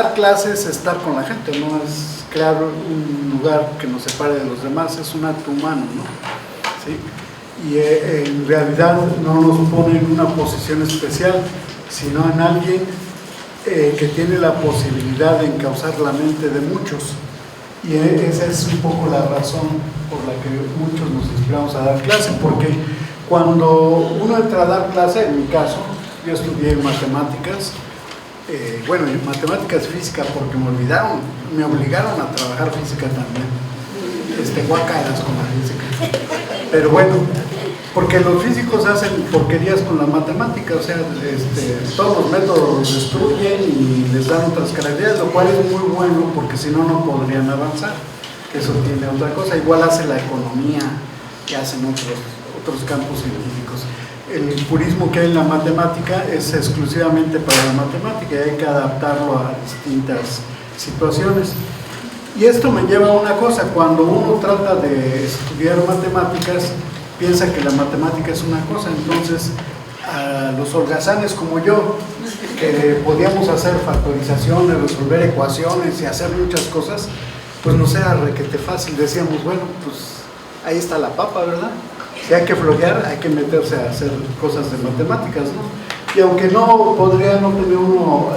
dar clases es estar con la gente, no es crear un lugar que nos separe de los demás, es un acto humano, ¿no? ¿Sí? Y en realidad no nos pone en una posición especial, sino en alguien que tiene la posibilidad de encauzar la mente de muchos. Y esa es un poco la razón por la que muchos nos inspiramos a dar clase, porque cuando uno entra a dar clase, en mi caso, yo estudié matemáticas, bueno, matemáticas y física porque me obligaron a trabajar física también, guacaras con la física, pero bueno, porque los físicos hacen porquerías con la matemática, o sea, todos los métodos los destruyen y les dan otras características, lo cual es muy bueno porque si no, no podrían avanzar. Eso tiene otra cosa, igual hace la economía que hacen otros campos científicos. El purismo que hay en la matemática es exclusivamente para la matemática y hay que adaptarlo a distintas situaciones. Y esto me lleva a una cosa, cuando uno trata de estudiar matemáticas, piensa que la matemática es una cosa, entonces a los holgazanes como yo, que podíamos hacer factorizaciones, resolver ecuaciones y hacer muchas cosas, pues nos era requete fácil, decíamos, bueno, pues ahí está la papa, ¿verdad? Si hay que flojear, hay que meterse a hacer cosas de matemáticas, ¿no? Y aunque podría no tener uno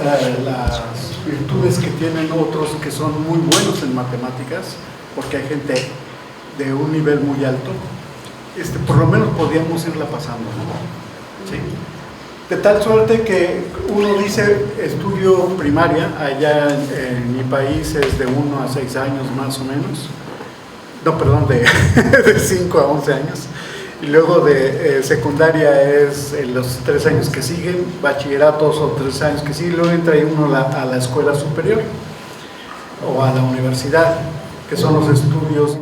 las virtudes que tienen otros que son muy buenos en matemáticas, porque hay gente de un nivel muy alto, por lo menos podíamos irla pasando, ¿no? ¿Sí? De tal suerte que uno dice estudio primaria, allá en mi país es de 1 a 6 años más o menos, no, perdón, de 5 a 11 años, y luego de secundaria es los 3 años que siguen, bachilleratos o 3 años que siguen, luego entra uno a la escuela superior o a la universidad, que son los estudios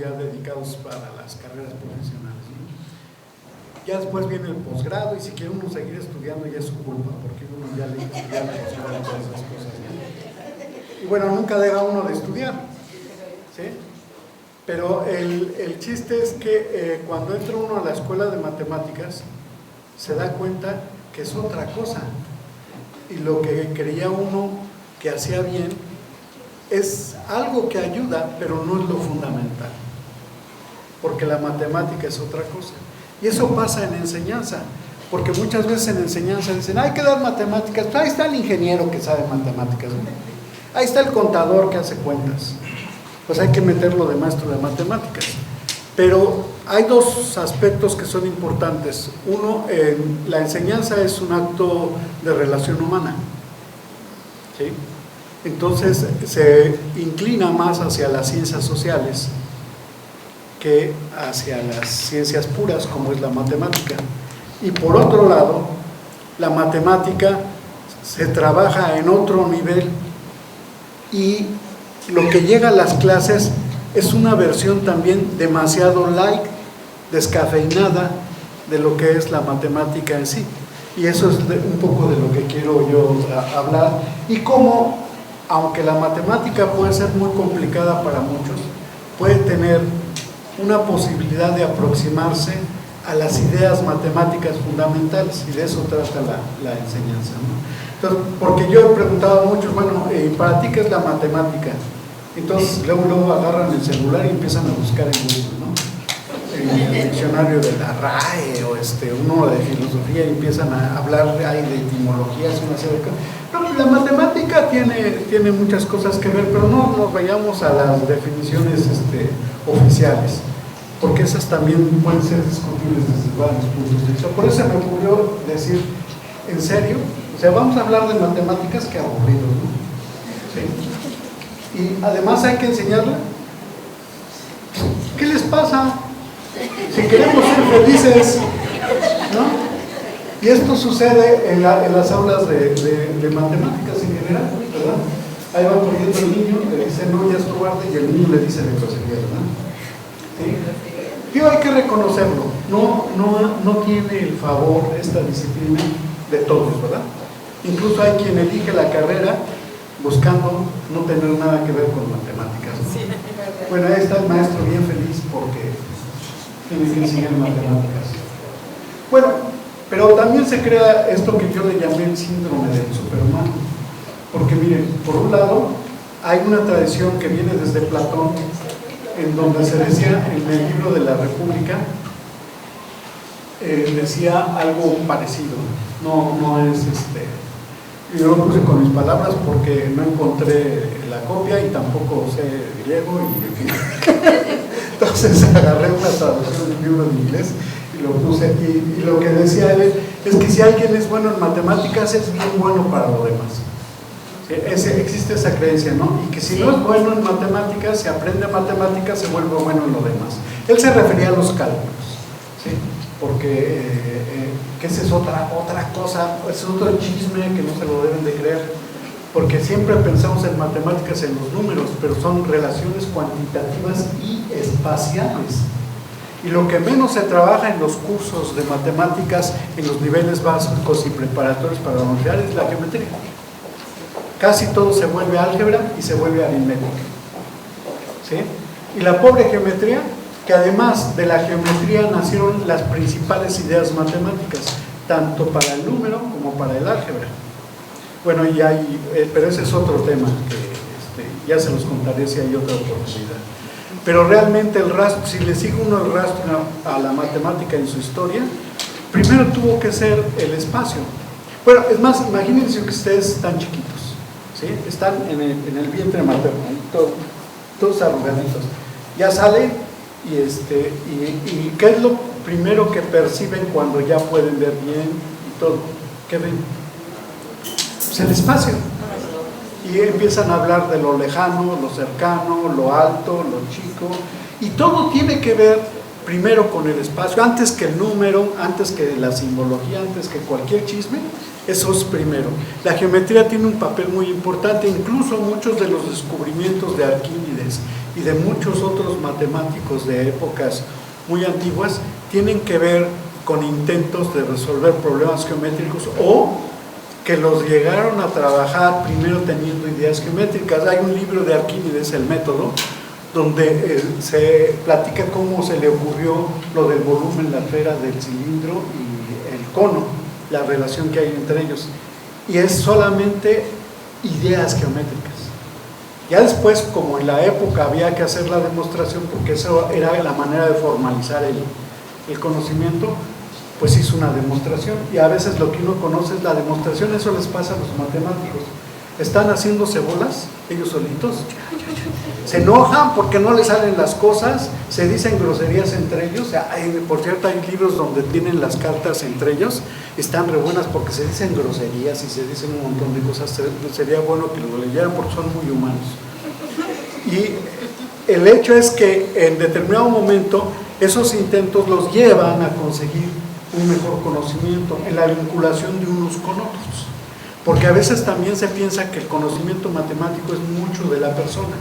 ya dedicados para las carreras profesionales, ¿no? Ya después viene el posgrado y si quiere uno seguir estudiando ya es su culpa, porque uno ya le estudia posgrado y todas esas cosas, ¿no? Y bueno, nunca deja uno de estudiar, ¿sí? Pero el chiste es que cuando entra uno a la escuela de matemáticas se da cuenta que es otra cosa y lo que creía uno que hacía bien es algo que ayuda, pero no es lo fundamental, porque la matemática es otra cosa. Y eso pasa en enseñanza, porque muchas veces en enseñanza dicen, hay que dar matemáticas, pues ahí está el ingeniero que sabe matemáticas, ¿no? Ahí está el contador que hace cuentas, pues hay que meterlo de maestro de matemáticas. Pero hay dos aspectos que son importantes. Uno, la enseñanza es un acto de relación humana, ¿sí? Entonces se inclina más hacia las ciencias sociales que hacia las ciencias puras como es la matemática. Y por otro lado, la matemática se trabaja en otro nivel y lo que llega a las clases es una versión también demasiado light, descafeinada de lo que es la matemática en sí. Y eso es un poco de lo que quiero yo hablar. Y cómo, aunque la matemática puede ser muy complicada para muchos, puede tener una posibilidad de aproximarse a las ideas matemáticas fundamentales, y de eso trata la enseñanza, ¿no? Entonces, porque yo he preguntado a muchos, bueno, ¿para ti qué es la matemática? Entonces luego agarran el celular y empiezan a buscar en Google, ¿no? En el diccionario de la RAE o uno de filosofía y empiezan a hablar de etimologías, una serie de cosas. No, la matemática tiene muchas cosas que ver, pero no nos vayamos a las definiciones oficiales, porque esas también pueden ser discutibles desde varios puntos de vista. Por eso me ocurrió decir, en serio, o sea, vamos a hablar de matemáticas, que aburrido, ¿no? ¿Sí? Y además hay que enseñarla. ¿Qué les pasa? Si queremos ser felices, ¿no? Y esto sucede en las aulas de matemáticas en general, ¿verdad? Ahí va corriendo el niño, le dice, no, ya es cobarde, y el niño le dice de grosería, ¿verdad? ¿Sí? Digo, hay que reconocerlo, no tiene el favor esta disciplina de todos, ¿verdad? Incluso hay quien elige la carrera buscando no tener nada que ver con matemáticas, ¿no? Sí. Bueno, ahí está el maestro bien feliz porque tiene que enseñar matemáticas. Bueno, pero también se crea esto que yo le llamé el síndrome del superhumano, Porque miren, por un lado, hay una tradición que viene desde Platón, en donde se decía en el libro de la República, decía algo parecido, no es yo lo puse con mis palabras porque no encontré la copia y tampoco sé griego y en fin. Entonces agarré una traducción del libro en inglés y lo puse, y lo que decía él es que si alguien es bueno en matemáticas es bien bueno para lo demás. Existe esa creencia, ¿no? Y que si no es bueno en matemáticas, se aprende matemáticas, se vuelve bueno en lo demás. Él se refería a los cálculos, ¿sí? Porque que esa es otra cosa, es otro chisme que no se lo deben de creer, porque siempre pensamos en matemáticas en los números, pero son relaciones cuantitativas y espaciales. Y lo que menos se trabaja en los cursos de matemáticas en los niveles básicos y preparatorios para la universidad es la geometría. Casi todo se vuelve álgebra y se vuelve aritmética, ¿sí? Y la pobre geometría, que además de la geometría nacieron las principales ideas matemáticas, tanto para el número como para el álgebra. Bueno, y hay, pero ese es otro tema que ya se los contaré si hay otra oportunidad. Pero realmente el rastro, si le sigue uno el rastro a la matemática en su historia, primero tuvo que ser el espacio. Bueno, es más, imagínense que ustedes están chiquitos, ¿sí? Están en el vientre materno, todos arrugaditos. Ya salen y ¿qué es lo primero que perciben cuando ya pueden ver bien y todo? ¿Qué ven? Pues el espacio. Y empiezan a hablar de lo lejano, lo cercano, lo alto, lo chico, y todo tiene que ver primero con el espacio, antes que el número, antes que la simbología, antes que cualquier chisme. Eso es primero. La geometría tiene un papel muy importante, incluso muchos de los descubrimientos de Arquímedes y de muchos otros matemáticos de épocas muy antiguas tienen que ver con intentos de resolver problemas geométricos o que los llegaron a trabajar primero teniendo ideas geométricas. Hay un libro de Arquímedes, El Método, donde se platica cómo se le ocurrió lo del volumen, la esfera del cilindro y el cono, la relación que hay entre ellos, y es solamente ideas geométricas. Ya después, como en la época había que hacer la demostración, porque eso era la manera de formalizar el conocimiento, pues hizo una demostración, y a veces lo que uno conoce es la demostración. Eso les pasa a los matemáticos. Están haciéndose bolas, ellos solitos, se enojan porque no les salen las cosas, se dicen groserías entre ellos. Por cierto, hay libros donde tienen las cartas entre ellos, están re buenas porque se dicen groserías y se dicen un montón de cosas. Sería bueno que lo leyeran porque son muy humanos. Y el hecho es que en determinado momento esos intentos los llevan a conseguir un mejor conocimiento en la vinculación de unos con otros. Porque a veces también se piensa que el conocimiento matemático es mucho de la persona.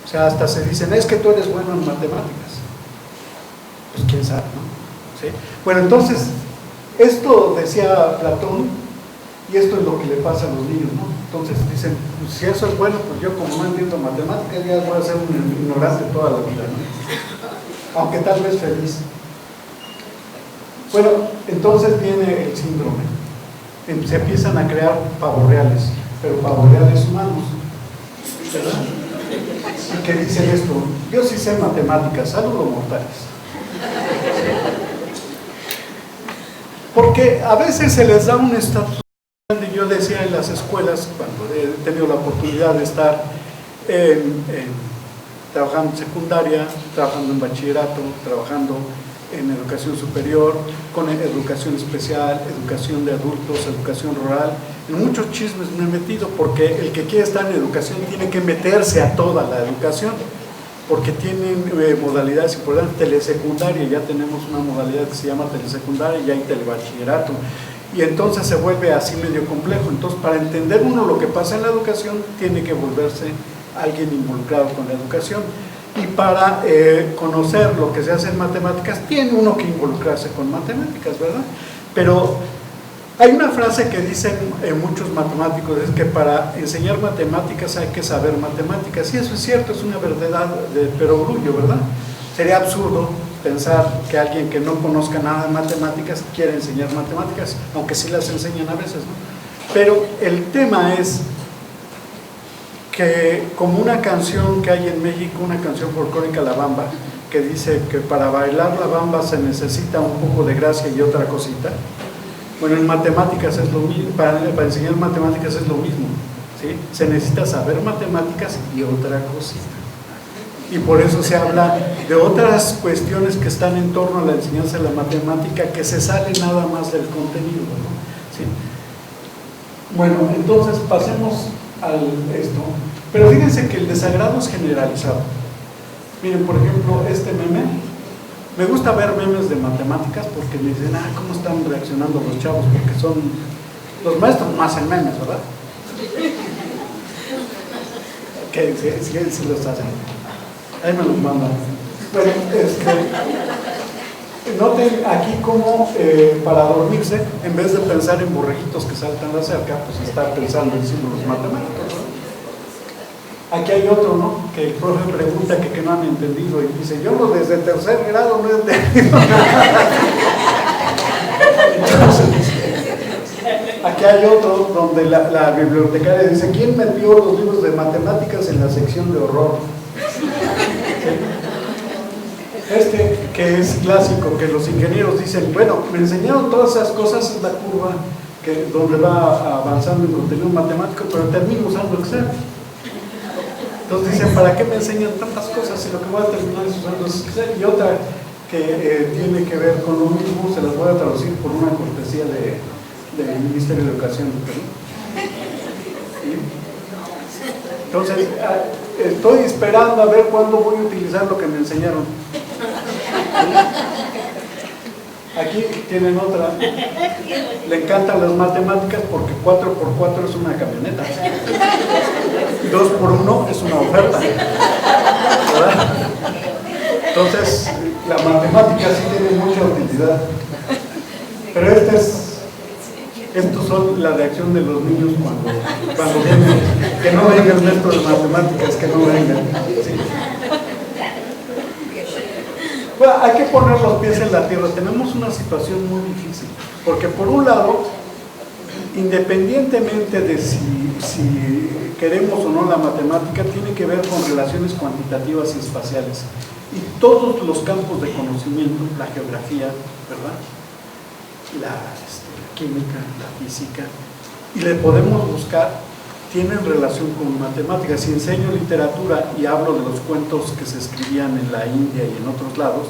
O sea, hasta se dicen, es que tú eres bueno en matemáticas. Pues quién sabe, ¿no? ¿Sí? Bueno, entonces, esto decía Platón, y esto es lo que le pasa a los niños, ¿no? Entonces dicen, pues si eso es bueno, pues yo como no entiendo matemáticas, ya voy a ser un ignorante toda la vida, ¿no? Aunque tal vez feliz. Bueno, entonces viene el síndrome. Se empiezan a crear pavorreales, pero pavorreales humanos, ¿verdad? Y que dicen esto, yo sí sé matemáticas, saludos mortales. Porque a veces se les da un estatus grande. Yo decía en las escuelas, cuando he tenido la oportunidad de estar trabajando en secundaria, trabajando en bachillerato, trabajando en educación superior, con educación especial, educación de adultos, educación rural. En muchos chismes me he metido, porque el que quiere estar en educación tiene que meterse a toda la educación, porque tienen modalidades importantes. Telesecundaria, ya tenemos una modalidad que se llama telesecundaria, y hay telebachillerato, y entonces se vuelve así medio complejo. Entonces, para entender uno lo que pasa en la educación, tiene que volverse alguien involucrado con la educación. Y para conocer lo que se hace en matemáticas, tiene uno que involucrarse con matemáticas, ¿verdad? Pero hay una frase que dicen muchos matemáticos, es que para enseñar matemáticas hay que saber matemáticas, y eso es cierto, es una verdad de perogrullo, ¿verdad? Sería absurdo pensar que alguien que no conozca nada de matemáticas quiere enseñar matemáticas, aunque sí las enseñan a veces, ¿no? Pero el tema es que como una canción que hay en México, una canción folclórica, la bamba, que dice que para bailar la bamba se necesita un poco de gracia y otra cosita. Bueno, en matemáticas es lo mismo, para enseñar matemáticas es lo mismo, ¿sí? Se necesita saber matemáticas y otra cosita. Y por eso se habla de otras cuestiones que están en torno a la enseñanza de la matemática que se salen nada más del contenido, ¿no? ¿Sí? Bueno, entonces pasemos a esto. Pero fíjense que el desagrado es generalizado. Miren, por ejemplo, este meme. Me gusta ver memes de matemáticas porque me dicen, ¿cómo están reaccionando los chavos? Porque son los maestros más en memes, ¿verdad? Que sí los hacen. Ahí me los mandan. Bueno, noten aquí cómo para dormirse, en vez de pensar en borreguitos que saltan la cerca, pues está pensando en símbolos matemáticos, ¿no? Aquí hay otro, ¿no? Que el profe pregunta que no han entendido y dice, yo desde tercer grado no he entendido nada. Entonces, aquí hay otro donde la bibliotecaria dice, ¿quién metió los libros de matemáticas en la sección de horror? Este, que es clásico, que los ingenieros dicen, bueno, me enseñaron todas esas cosas, es la curva donde va avanzando el contenido matemático, pero termino usando Excel. Entonces dicen, ¿para qué me enseñan tantas cosas si lo que voy a terminar es usando Excel? Y otra que tiene que ver con lo mismo, se las voy a traducir por una cortesía del Ministerio de Educación de Perú. ¿Sí? Entonces, estoy esperando a ver cuándo voy a utilizar lo que me enseñaron. Aquí tienen otra. Le encantan las matemáticas porque 4x4 es una camioneta. 2x1 es una oferta. ¿Verdad? Entonces, la matemática sí tiene mucha utilidad. Pero estos son la reacción de los niños cuando vienen. Que no venga el maestro de matemáticas, que no venga. ¿Sí? Bueno, hay que poner los pies en la tierra. Tenemos una situación muy difícil, porque por un lado, independientemente de si queremos o no la matemática, tiene que ver con relaciones cuantitativas y espaciales. Y todos los campos de conocimiento, la geografía, ¿verdad? La química, la física, y le podemos buscar, tienen relación con matemáticas. Si enseño literatura y hablo de los cuentos que se escribían en la India y en otros lados,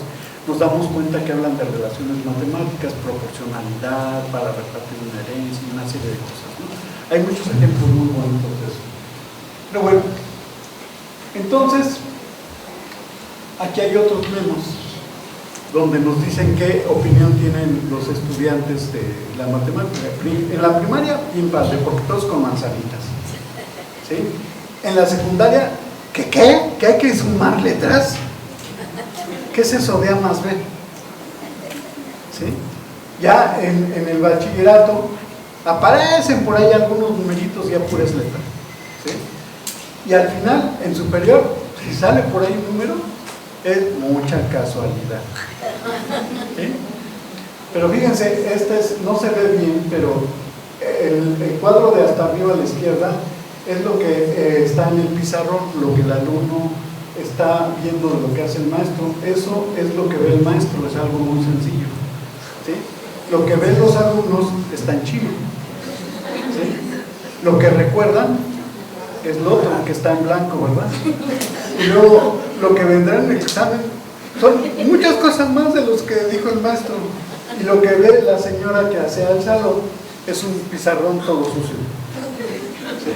nos damos cuenta que hablan de relaciones matemáticas, proporcionalidad, para repartir una herencia y una serie de cosas, ¿no? Hay muchos ejemplos muy bonitos de eso. Pero bueno, entonces, aquí hay otros memos donde nos dicen qué opinión tienen los estudiantes de la matemática. En la primaria, bien padre, porque todos con manzanitas. ¿Sí? En la secundaria, ¿qué hay que sumar letras? ¿Qué es eso de A más B? ¿Sí? Ya en el bachillerato aparecen por ahí algunos numeritos ya puras letras. ¿Sí? Y al final, en superior, si sale por ahí un número, es mucha casualidad. ¿Sí? Pero fíjense, no se ve bien, pero el cuadro de hasta arriba a la izquierda es lo que está en el pizarrón, lo que el alumno está viendo de lo que hace el maestro. Eso es lo que ve el maestro, es algo muy sencillo. ¿Sí? Lo que ven los alumnos está en chino. ¿Sí? Lo que recuerdan es lo otro, que está en blanco, ¿verdad? Y luego lo que vendrá en el examen son muchas cosas más de los que dijo el maestro. Y lo que ve la señora que hace al salón es un pizarrón todo sucio. ¿Sí?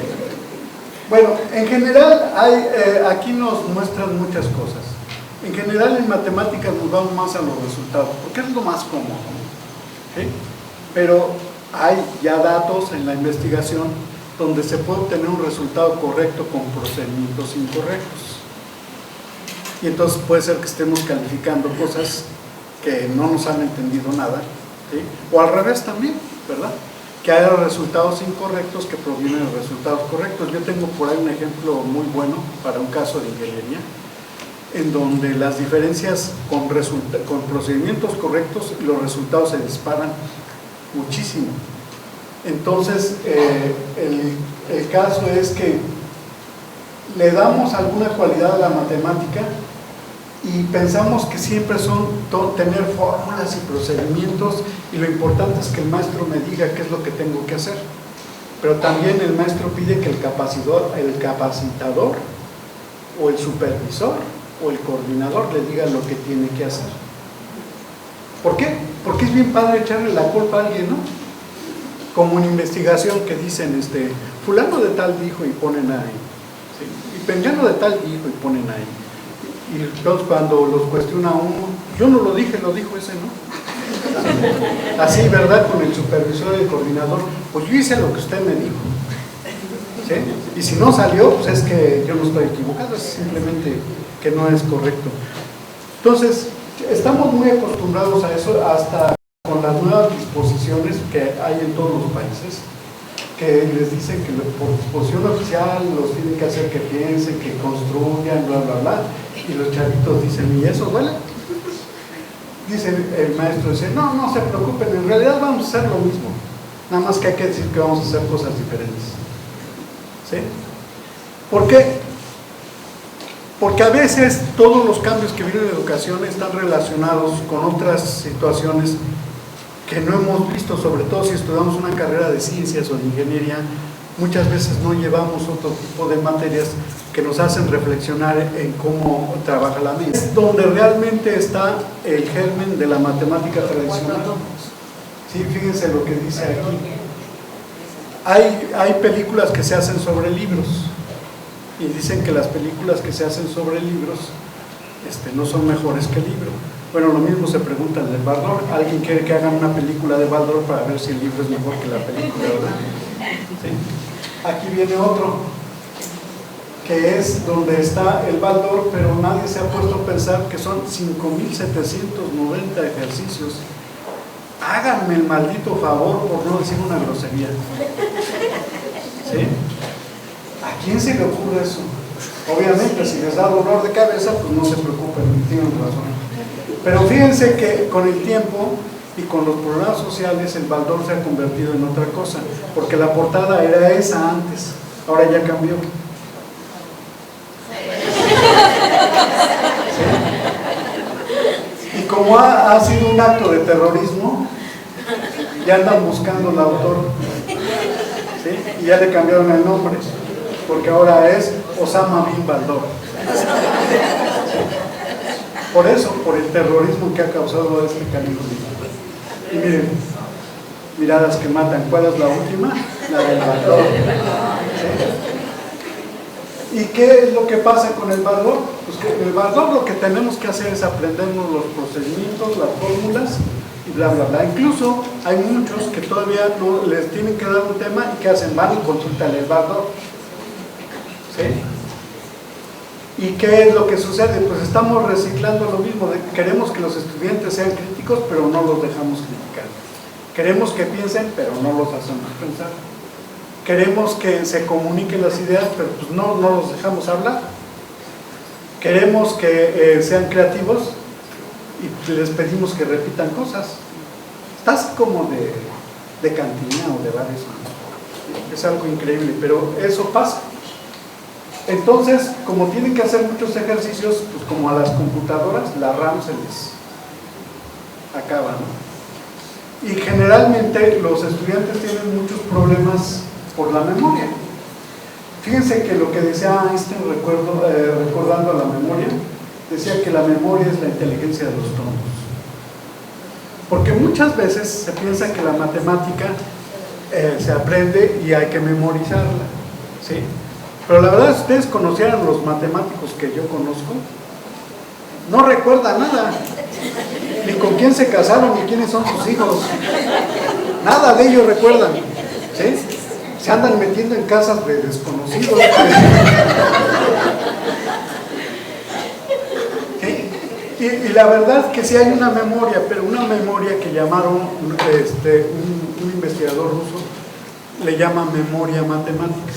Bueno, en general aquí nos muestran muchas cosas. En general en matemáticas nos vamos más a los resultados, porque es lo más cómodo. ¿Sí? Pero hay ya datos en la investigación donde se puede obtener un resultado correcto con procedimientos incorrectos. Y entonces puede ser que estemos calificando cosas que no nos han entendido nada, ¿sí? O al revés también, ¿verdad? Que haya resultados incorrectos que provienen de resultados correctos. Yo tengo por ahí un ejemplo muy bueno para un caso de ingeniería, en donde las diferencias con procedimientos correctos, los resultados se disparan muchísimo. Entonces, el caso es que le damos alguna cualidad a la matemática y pensamos que siempre son tener fórmulas y procedimientos, y lo importante es que el maestro me diga qué es lo que tengo que hacer. Pero también el maestro pide que el capacitador o el supervisor o el coordinador le diga lo que tiene que hacer. ¿Por qué? Porque es bien padre echarle la culpa a alguien, ¿no? Como en investigación que dicen, fulano de tal dijo y ponen ahí, ¿sí? Y pengano de tal dijo y ponen ahí. Y entonces cuando los cuestiona uno, yo no lo dije, lo dijo ese, ¿no? Así, ¿verdad? Con el supervisor y el coordinador, pues yo hice lo que usted me dijo, ¿sí? Y si no salió, pues es que yo no estoy equivocado, es simplemente que no es correcto. Entonces, estamos muy acostumbrados a eso, hasta con las nuevas disposiciones que hay en todos los países, que les dicen que por disposición oficial los tienen que hacer que piensen, que construyan, bla, bla, bla, y los chavitos dicen, ¿y eso duele? Dice el maestro, dice, no, no se preocupen, en realidad vamos a hacer lo mismo, nada más que hay que decir que vamos a hacer cosas diferentes. ¿Sí? ¿Por qué? Porque a veces todos los cambios que vienen en educación están relacionados con otras situaciones que no hemos visto, sobre todo si estudiamos una carrera de ciencias o de ingeniería. Muchas veces no llevamos otro tipo de materias que nos hacen reflexionar en cómo trabaja la mente. Es donde realmente está el germen de la matemática tradicional. Sí, fíjense lo que dice aquí. Hay películas que se hacen sobre libros, y dicen que las películas que se hacen sobre libros no son mejores que el libro. Bueno, lo mismo se pregunta del Baldor. ¿Alguien quiere que hagan una película de Baldor para ver si el libro es mejor que la película, verdad? ¿Sí? Aquí viene otro, que es donde está el Baldor, pero nadie se ha puesto a pensar que son 5.790 ejercicios. Háganme el maldito favor por no decir una grosería. ¿Sí? ¿A quién se le ocurre eso? Obviamente, si les da dolor de cabeza, pues no se preocupen, tienen razón. Pero fíjense que con el tiempo y con los programas sociales, el Baldor se ha convertido en otra cosa, porque la portada era esa antes, ahora ya cambió. ¿Sí? Y como ha sido un acto de terrorismo, ya andan buscando al autor, ¿sí? Y ya le cambiaron el nombre, porque ahora es Osama Bin Baldor. Por eso, por el terrorismo que ha causado este camino. Y miren, miradas que matan. ¿Cuál es la última? La del Baldor. ¿Sí? ¿Y qué es lo que pasa con el Baldor? Pues que el Baldor lo que tenemos que hacer es aprendernos los procedimientos, las fórmulas y bla, bla, bla. Incluso hay muchos que todavía no les tienen que dar un tema y que hacen, van y consultan el Baldor. ¿Sí? ¿Y qué es lo que sucede? Pues estamos reciclando lo mismo. Queremos que los estudiantes sean críticos, pero no los dejamos criticar. Queremos que piensen, pero no los hacemos pensar. Queremos que se comuniquen las ideas, pero pues no los dejamos hablar. Queremos que sean creativos y les pedimos que repitan cosas. Estás como de cantina o de bares. Es algo increíble, pero eso pasa. Entonces, como tienen que hacer muchos ejercicios, pues como a las computadoras, la RAM se les acaba, ¿no? Y generalmente los estudiantes tienen muchos problemas por la memoria. Fíjense que lo que decía Einstein, recordando a la memoria, decía que la memoria es la inteligencia de los troncos. Porque muchas veces se piensa que la matemática se aprende y hay que memorizarla, ¿sí? Pero la verdad, si ustedes conocieran los matemáticos que yo conozco, no recuerdan nada, ni con quién se casaron, ni quiénes son sus hijos, nada de ellos recuerdan, ¿sí? Se andan metiendo en casas de desconocidos. ¿Sí? Y la verdad que sí hay una memoria, pero una memoria que llamaron un investigador ruso, le llama memoria matemática.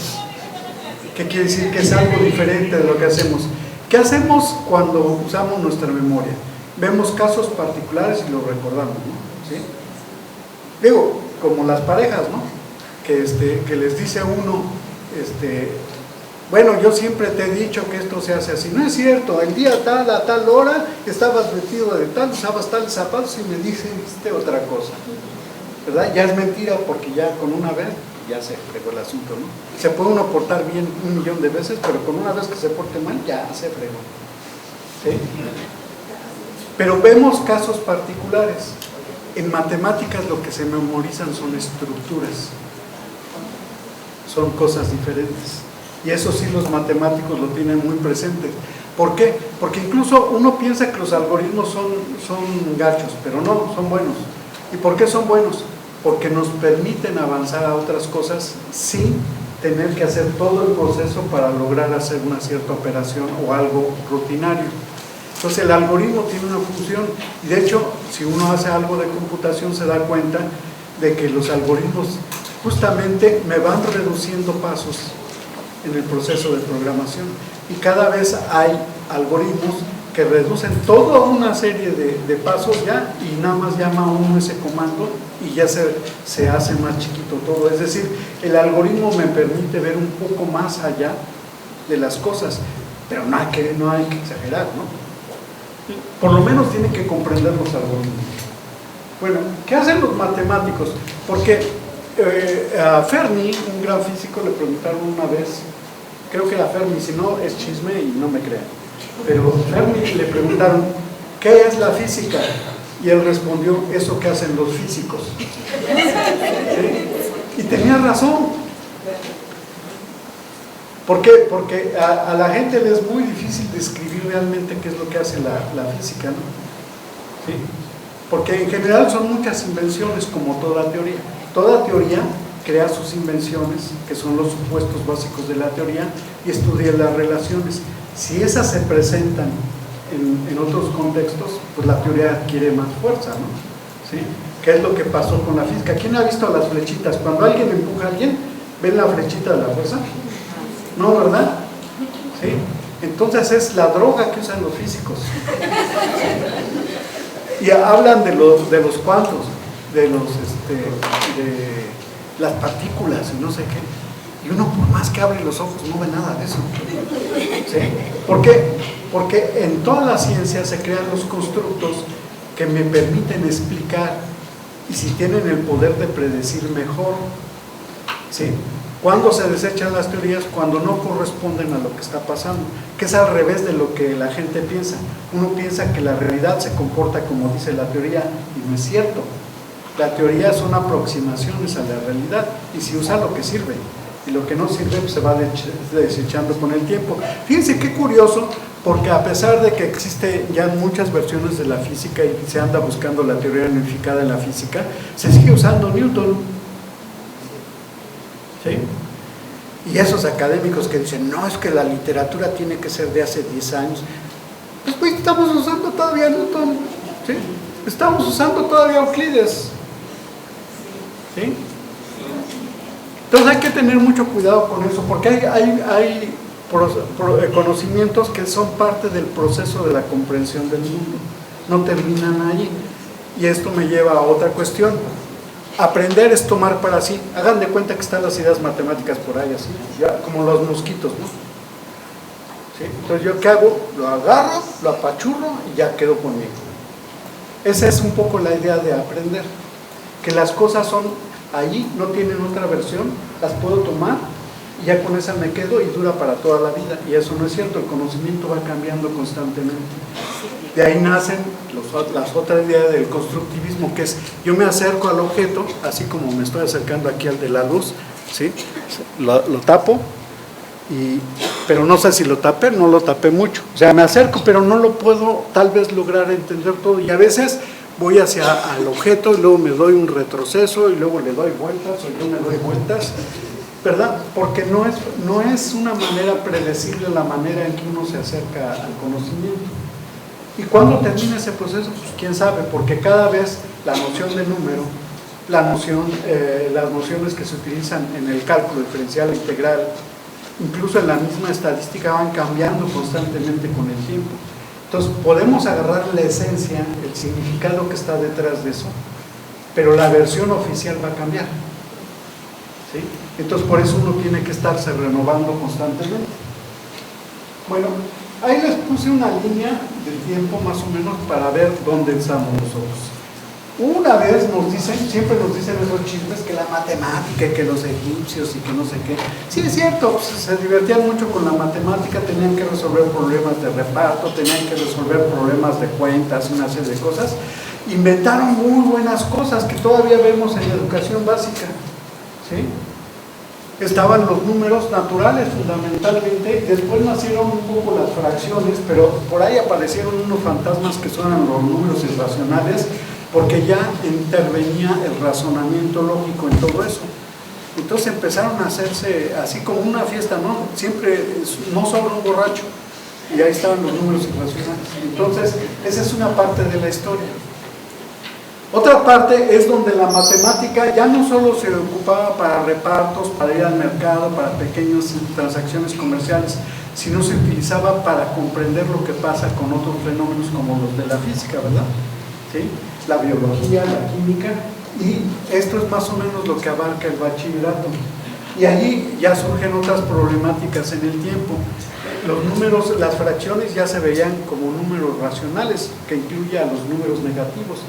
¿Qué quiere decir? Que es algo diferente de lo que hacemos. ¿Qué hacemos cuando usamos nuestra memoria? Vemos casos particulares y los recordamos, ¿no? ¿Sí? Digo, como las parejas, ¿no? Que les dice a uno, Bueno, yo siempre te he dicho que esto se hace así. No es cierto, el día tal, a tal hora, estabas vestido de tal, usabas tales zapatos y me dijiste otra cosa. ¿Verdad? Ya es mentira porque ya con una vez ya se fregó el asunto, ¿no? Se puede uno portar bien 1.000.000 de veces, pero con una vez que se porte mal, ya se fregó. ¿Sí? Pero vemos casos particulares. En matemáticas lo que se memorizan son estructuras, son cosas diferentes. Y eso sí los matemáticos lo tienen muy presente. ¿Por qué? Porque incluso uno piensa que los algoritmos son gachos, pero no, son buenos. ¿Y por qué son buenos? Porque nos permiten avanzar a otras cosas sin tener que hacer todo el proceso para lograr hacer una cierta operación o algo rutinario. Entonces el algoritmo tiene una función y de hecho si uno hace algo de computación se da cuenta de que los algoritmos justamente me van reduciendo pasos en el proceso de programación y cada vez hay algoritmos que reducen toda una serie de pasos ya y nada más llama uno ese comando y ya se hace más chiquito todo. Es decir, el algoritmo me permite ver un poco más allá de las cosas, pero no hay que exagerar, ¿no? Por lo menos tiene que comprender los algoritmos. Bueno, ¿qué hacen los matemáticos? Porque a Fermi, un gran físico, le preguntaron una vez, creo que a Fermi, si no es chisme y no me crean, pero a Fermi le preguntaron, ¿qué es la física? Y él respondió, eso que hacen los físicos. ¿Sí? Y tenía razón. ¿Por qué? Porque a la gente le es muy difícil describir realmente qué es lo que hace la física, ¿no? ¿Sí? Porque en general son muchas invenciones, como toda teoría. Toda teoría crea sus invenciones, que son los supuestos básicos de la teoría, y estudia las relaciones. Si esas se presentan en otros contextos, pues la teoría adquiere más fuerza, ¿no? ¿Sí? ¿Qué es lo que pasó con la física? ¿Quién ha visto las flechitas? Cuando alguien empuja a alguien, ¿ven la flechita de la fuerza? No, ¿verdad? ¿Sí? Entonces es la droga que usan los físicos. Y hablan de los cuantos, de las partículas y no sé qué. Y uno por más que abre los ojos no ve nada de eso. ¿Sí? ¿Por qué? Porque en toda la ciencia se crean los constructos que me permiten explicar y si tienen el poder de predecir mejor. ¿Sí? ¿Cuándo se desechan las teorías? Cuando no corresponden a lo que está pasando, que es al revés de lo que la gente piensa. Uno piensa que la realidad se comporta como dice la teoría y no es cierto. La teoría son aproximaciones a la realidad y se usa lo que sirve y lo que no sirve pues, se va desechando con el tiempo. Fíjense qué curioso, porque a pesar de que existe ya muchas versiones de la física y se anda buscando la teoría unificada de la física, se sigue usando Newton. ¿Sí? Y esos académicos que dicen, no, es que la literatura tiene que ser de hace 10 años. Pues estamos usando todavía Newton, ¿sí? Estamos usando todavía Euclides. ¿Sí? Entonces hay que tener mucho cuidado con eso, porque hay conocimientos que son parte del proceso de la comprensión del mundo. No terminan ahí. Y esto me lleva a otra cuestión. Aprender es tomar para sí. Hagan de cuenta que están las ideas matemáticas por ahí así, ya, como los mosquitos, ¿no? ¿Sí? Entonces yo ¿qué hago? Lo agarro, lo apachurro y ya quedo conmigo. Esa es un poco la idea de aprender, que las cosas son ahí, no tienen otra versión, las puedo tomar y ya con esa me quedo y dura para toda la vida. Y eso no es cierto, el conocimiento va cambiando constantemente. De ahí nacen las otras ideas del constructivismo, que es yo me acerco al objeto, así como me estoy acercando aquí al de la luz, ¿sí? Lo tapo, pero no sé si lo tapé, no lo tapé mucho. O sea, me acerco, pero no lo puedo tal vez lograr entender todo. Y a veces voy hacia el objeto y luego me doy un retroceso y luego le doy vueltas o yo me doy vueltas, ¿verdad? Porque no es una manera predecible la manera en que uno se acerca al conocimiento. ¿Y cuándo termina ese proceso? Pues quién sabe, porque cada vez la noción de número, las nociones que se utilizan en el cálculo diferencial e integral, incluso en la misma estadística, van cambiando constantemente con el tiempo. Entonces podemos agarrar la esencia, el significado que está detrás de eso, pero la versión oficial va a cambiar. ¿Sí? Entonces por eso uno tiene que estarse renovando constantemente. Bueno, ahí les puse una línea del tiempo más o menos para ver dónde estamos nosotros. Una vez nos dicen, siempre nos dicen esos chismes, que la matemática, que los egipcios y que no sé qué. Sí, es cierto, pues, se divertían mucho con la matemática, tenían que resolver problemas de reparto, tenían que resolver problemas de cuentas, una serie de cosas. Inventaron muy buenas cosas que todavía vemos en la educación básica, ¿sí? Estaban los números naturales fundamentalmente, después nacieron un poco las fracciones, pero por ahí aparecieron unos fantasmas que son los números irracionales, porque ya intervenía el razonamiento lógico en todo eso. Entonces empezaron a hacerse así como una fiesta, ¿no? Siempre no sobra un borracho, y ahí estaban los números irracionales. Entonces, esa es una parte de la historia. Otra parte es donde la matemática ya no solo se ocupaba para repartos, para ir al mercado, para pequeñas transacciones comerciales, sino se utilizaba para comprender lo que pasa con otros fenómenos como los de la física, ¿verdad? ¿Sí? La biología, la química, y esto es más o menos lo que abarca el bachillerato. Y allí ya surgen otras problemáticas en el tiempo. Los números, las fracciones ya se veían como números racionales, que incluye a los números negativos.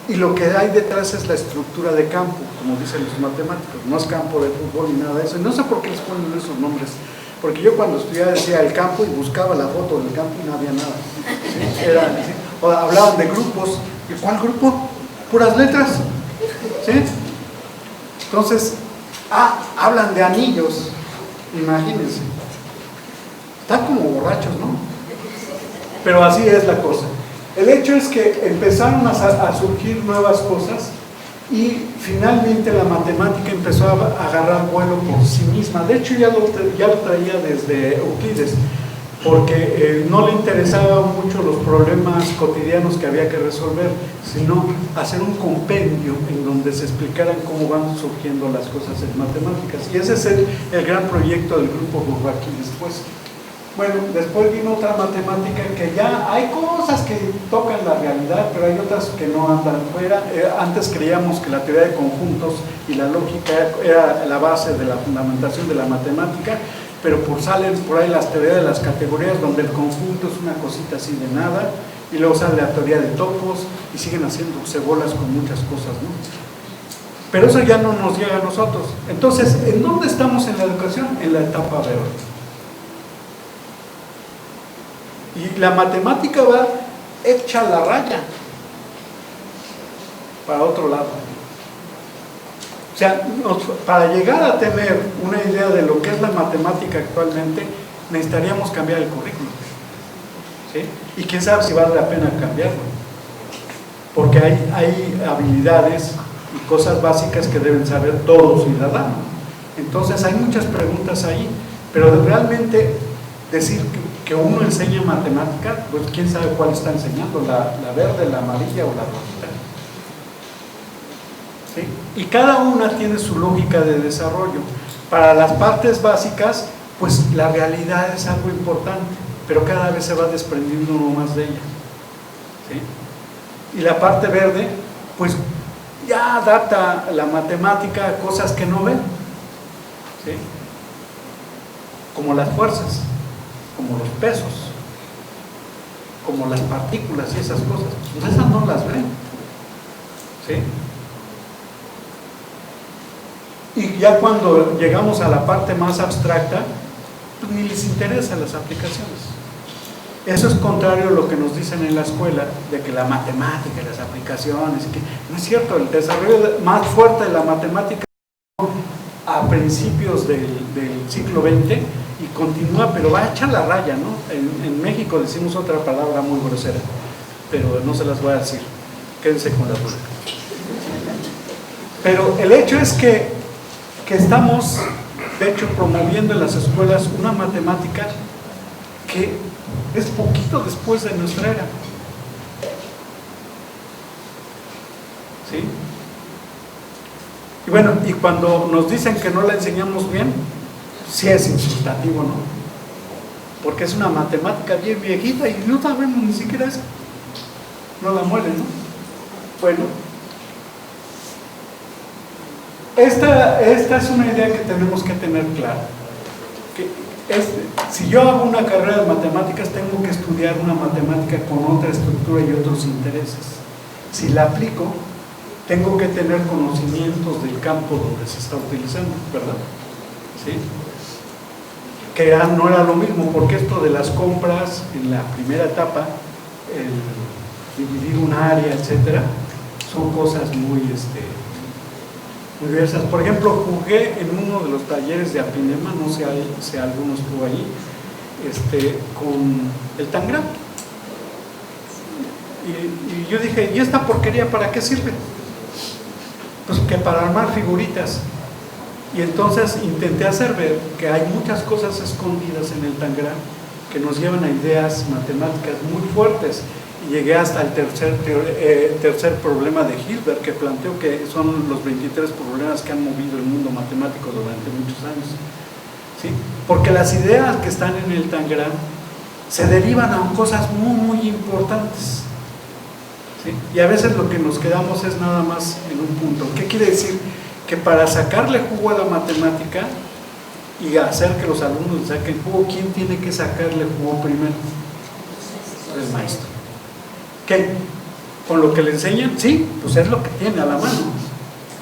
Y lo que hay detrás es la estructura de campo, como dicen los matemáticos. No es campo de fútbol ni nada de eso. No sé por qué les ponen esos nombres. Porque yo cuando estudiaba decía el campo y buscaba la foto del campo y no había nada. ¿Sí? O hablaban de grupos. ¿Y cuál grupo? Puras letras. ¿Sí? Entonces, hablan de anillos. Imagínense. Están como borrachos, ¿no? Pero así es la cosa. El hecho es que empezaron a surgir nuevas cosas y finalmente la matemática empezó a agarrar vuelo por sí misma. De hecho ya lo traía desde Euclides, porque no le interesaban mucho los problemas cotidianos que había que resolver, sino hacer un compendio en donde se explicaran cómo van surgiendo las cosas en matemáticas. Y ese es el gran proyecto del grupo Bourbaki después. Bueno, después vino otra matemática que ya hay cosas que tocan la realidad, pero hay otras que no andan fuera. Antes creíamos que la teoría de conjuntos y la lógica era la base de la fundamentación de la matemática, pero salen por ahí las teorías de las categorías, donde el conjunto es una cosita así de nada, y luego sale la teoría de topos, y siguen haciendo cebolas con muchas cosas, ¿no? Pero eso ya no nos llega a nosotros. Entonces, ¿en dónde estamos en la educación? En la etapa verde. Y la matemática va hecha a la raya para otro lado. O sea, para llegar a tener una idea de lo que es la matemática actualmente, necesitaríamos cambiar el currículum. ¿Sí? Y quién sabe si vale la pena cambiarlo. Porque hay habilidades y cosas básicas que deben saber todo ciudadano. Entonces hay muchas preguntas ahí, pero realmente decir que uno enseña matemática, pues quién sabe cuál está enseñando, la verde, la amarilla o la rojita. ¿Sí? Y cada una tiene su lógica de desarrollo. Para las partes básicas, pues la realidad es algo importante, pero cada vez se va desprendiendo uno más de ella. ¿Sí? Y la parte verde, pues ya adapta la matemática a cosas que no ven. ¿Sí? Como las fuerzas, como los pesos, como las partículas y esas cosas. Pues esas no las ven. ¿Sí? Y ya cuando llegamos a la parte más abstracta, pues ni les interesan las aplicaciones. Eso es contrario a lo que nos dicen en la escuela, de que la matemática y las aplicaciones, que no es cierto. El desarrollo más fuerte de la matemática a principios del siglo XX y continúa, pero va a echar la raya, ¿no? En México decimos otra palabra muy grosera, pero no se las voy a decir, quédense con la duda. Pero el hecho es que estamos, de hecho, promoviendo en las escuelas una matemática que es poquito después de nuestra era. ¿Sí? Y bueno, y cuando nos dicen que no la enseñamos bien, sí es insultativo, ¿no? Porque es una matemática bien viejita y no sabemos ni siquiera eso. No la muelen, ¿no? Bueno, esta es una idea que tenemos que tener clara. Que Si yo hago una carrera de matemáticas, tengo que estudiar una matemática con otra estructura y otros intereses. Si la aplico, tengo que tener conocimientos del campo donde se está utilizando, ¿verdad? ¿Sí? Que no era lo mismo, porque esto de las compras en la primera etapa, el dividir un área, etcétera, son cosas muy diversas. Por ejemplo, jugué en uno de los talleres de Apinema, no sé si alguno estuvo ahí, con el Tangram. Y yo dije, ¿y esta porquería para qué sirve? Pues que para armar figuritas. Y entonces intenté hacer ver que hay muchas cosas escondidas en el Tangram que nos llevan a ideas matemáticas muy fuertes. Y llegué hasta el tercer problema de Hilbert, que planteó que son los 23 problemas que han movido el mundo matemático durante muchos años. ¿Sí? Porque las ideas que están en el Tangram se derivan a cosas muy, muy importantes. ¿Sí? Y a veces lo que nos quedamos es nada más en un punto. ¿Qué quiere decir? Que para sacarle jugo a la matemática y hacer que los alumnos le saquen jugo, ¿quién tiene que sacarle jugo primero? El maestro. ¿Qué? ¿Con lo que le enseñan? Sí, pues es lo que tiene a la mano,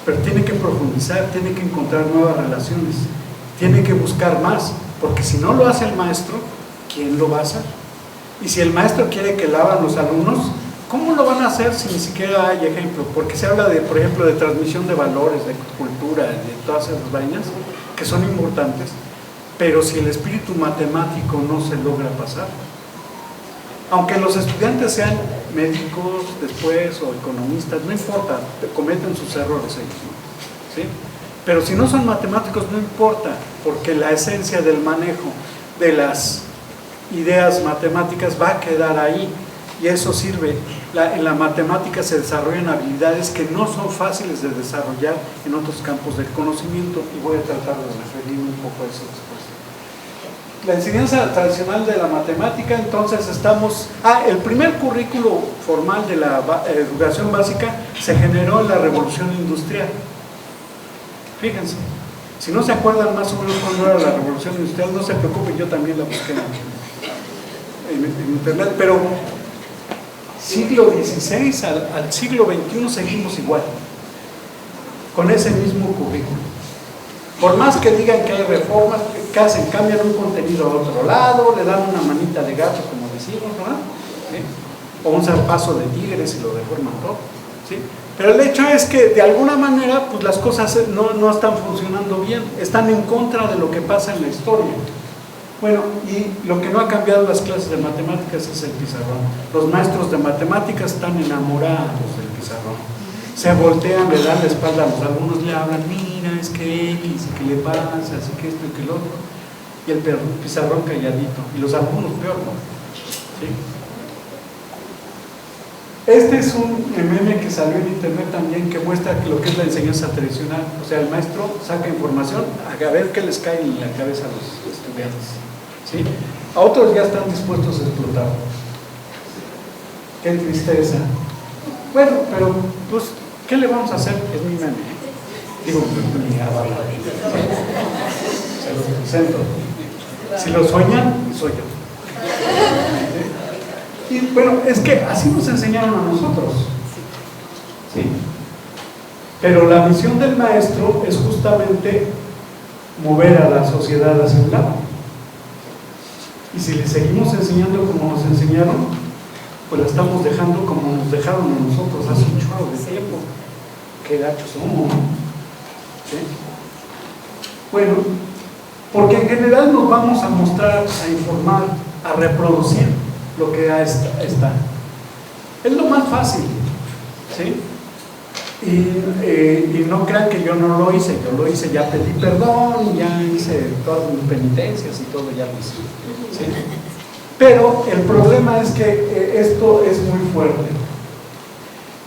pero tiene que profundizar, tiene que encontrar nuevas relaciones, tiene que buscar más, porque si no lo hace el maestro, ¿quién lo va a hacer? Y si el maestro quiere que lo hagan los alumnos, ¿cómo lo van a hacer si ni siquiera hay ejemplo? Porque se habla de, por ejemplo, de transmisión de valores, de cultura, de todas esas vainas que son importantes, pero si el espíritu matemático no se logra pasar, aunque los estudiantes sean médicos después o economistas, no importa, cometen sus errores ellos, ¿no? ¿Sí? Pero si no son matemáticos no importa, porque la esencia del manejo de las ideas matemáticas va a quedar ahí. Y eso sirve. En la matemática se desarrollan habilidades que no son fáciles de desarrollar en otros campos del conocimiento, y voy a tratar de referirme un poco a eso después. La enseñanza tradicional de la matemática, entonces estamos... el primer currículo formal de la educación básica se generó en la Revolución Industrial. Fíjense, si no se acuerdan más o menos cuándo era la Revolución Industrial, no se preocupen, yo también la busqué en internet, pero... siglo XVI al siglo XXI seguimos igual, con ese mismo currículo. Por más que digan que hay reformas, ¿qué hacen? Cambian un contenido a otro lado, le dan una manita de gato, como decimos, ¿verdad? ¿Sí? O un zarpazo de tigres y lo deforman todo. ¿Sí? Pero el hecho es que de alguna manera pues las cosas no están funcionando bien, están en contra de lo que pasa en la historia. Bueno, y lo que no ha cambiado las clases de matemáticas es el pizarrón. Los maestros de matemáticas están enamorados del pizarrón. Se voltean, le dan la espalda a los alumnos, le hablan, mira, es que X, que le pasa, así que esto y que lo otro. Y el pizarrón calladito. Y los alumnos peor, ¿no? ¿Sí? Este es un meme que salió en internet también, que muestra lo que es la enseñanza tradicional. O sea, el maestro saca información a ver qué les cae en la cabeza a los estudiantes. ¿Sí? A otros ya están dispuestos a explotar. Qué tristeza. Bueno, pero pues, ¿qué le vamos a hacer? Es mi meme. Digo, mi avala. Se los presento. Si lo sueñan, soy yo. Y bueno, es que así nos enseñaron a nosotros. ¿Sí? Pero la misión del maestro es justamente mover a la sociedad hacia un lado. Y si le seguimos enseñando como nos enseñaron, pues la estamos dejando como nos dejaron a nosotros hace un chorro de tiempo. Qué gachos somos, ¿no? ¿Sí? Bueno, porque en general nos vamos a mostrar, a informar, a reproducir lo que ya está. Es lo más fácil, ¿sí? Y no crean que yo no lo hice, yo lo hice, ya pedí perdón, ya hice todas mis penitencias y todo, ya lo hice, ¿sí? Pero el problema es que esto es muy fuerte.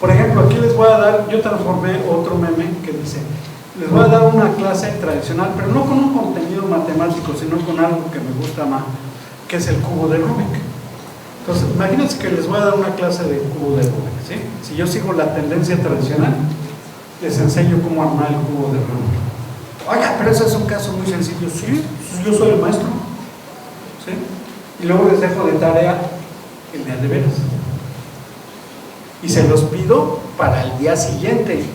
Por ejemplo, aquí les voy a dar, yo transformé otro meme que dice, les voy a dar una clase tradicional, pero no con un contenido matemático, sino con algo que me gusta más, que es el cubo de Rubik. Entonces, imagínense que les voy a dar una clase de cubo de Rubik, ¿sí? Si yo sigo la tendencia tradicional, les enseño cómo armar el cubo de Rubik. Oiga, pero ese es un caso muy sencillo. Sí, yo soy el maestro. y luego les dejo de tarea el de veras. Y se los pido para el día siguiente,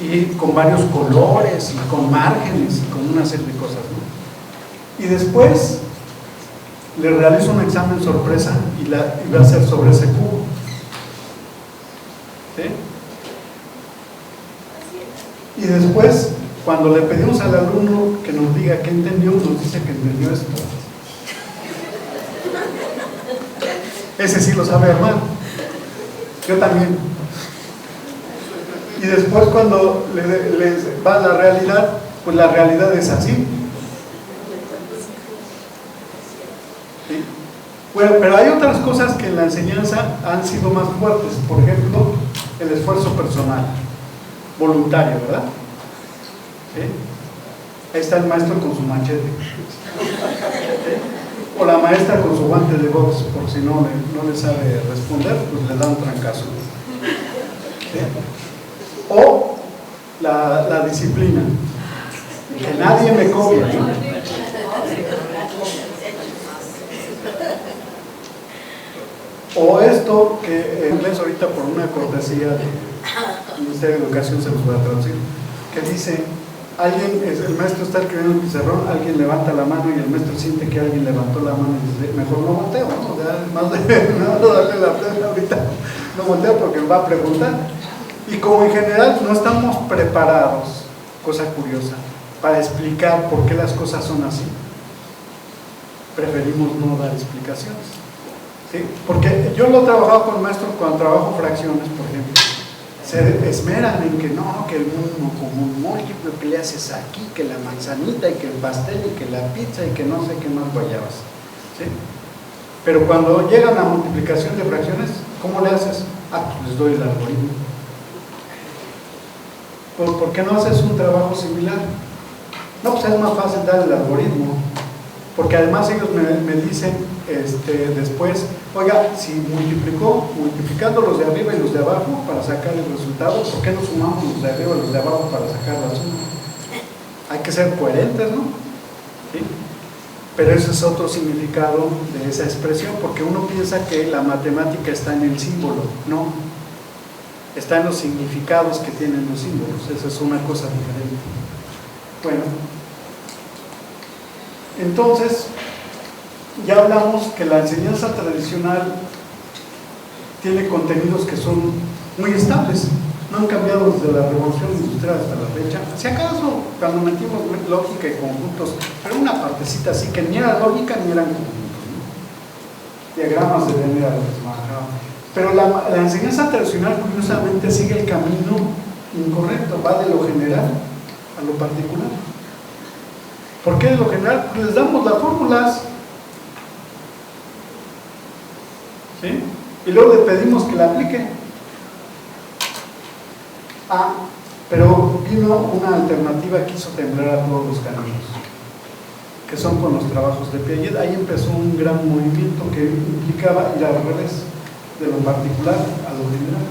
y con varios colores, y con márgenes, y con una serie de cosas, ¿no? Y después le realizo un examen sorpresa y va a ser sobre ese cubo. ¿Sí? Y después, cuando le pedimos al alumno que nos diga qué entendió, nos dice que entendió esto. Ese sí lo sabe armar. Yo también. Y después, cuando les va a la realidad, pues la realidad es así. ¿Sí? Bueno, pero hay otras cosas que en la enseñanza han sido más fuertes. Por ejemplo, el esfuerzo personal, voluntario, ¿verdad? ¿Sí? Ahí está el maestro con su machete. ¿Sí? O la maestra con su guante de box, por si no le sabe responder, pues le da un trancazo. ¿Sí? O la disciplina, que nadie me copia, ¿no? O esto que en inglés ahorita por una cortesía del Ministerio de Educación se los voy a traducir, que dice, el maestro está escribiendo en el pizarrón, alguien levanta la mano y el maestro siente que alguien levantó la mano y dice, mejor no volteo, ¿no? Más de no darle la pena ahorita, no volteo porque me va a preguntar. Y como en general no estamos preparados, cosa curiosa, para explicar por qué las cosas son así, preferimos no dar explicaciones. ¿Sí? Porque yo lo he trabajado con maestros cuando trabajo fracciones, por ejemplo, se esmeran en que no, que el mundo común múltiplo, que le haces aquí, que la manzanita, y que el pastel, y que la pizza, y que no sé qué más guayabas. ¿Sí? Pero cuando llegan a multiplicación de fracciones, ¿cómo le haces? Pues les doy el algoritmo. ¿Por qué no haces un trabajo similar? No, pues es más fácil dar el algoritmo, porque además ellos me dicen después, oiga, si multiplicando los de arriba y los de abajo para sacar el resultado, ¿por qué no sumamos los de arriba y los de abajo para sacar la suma? Hay que ser coherentes, ¿no? ¿Sí? Pero ese es otro significado de esa expresión, porque uno piensa que la matemática está en el símbolo. No, está en los significados que tienen los símbolos. Esa es una cosa diferente. Bueno, entonces ya hablamos que la enseñanza tradicional tiene contenidos que son muy estables, no han cambiado desde la revolución industrial hasta la fecha. Si acaso cuando metimos lógica y conjuntos, pero una partecita así que ni era lógica ni eran conjuntos, ¿no? Diagramas de Venn era lo que se manejaba. Pero la enseñanza tradicional curiosamente sigue el camino incorrecto, va de lo general a lo particular. ¿Por qué de lo general? Pues les damos las fórmulas, ¿sí? Y luego le pedimos que la aplique. Pero vino una alternativa que hizo temblar a todos los caminos, que son con los trabajos de Piaget. Ahí empezó un gran movimiento que implicaba ir al revés, de lo particular a lo general.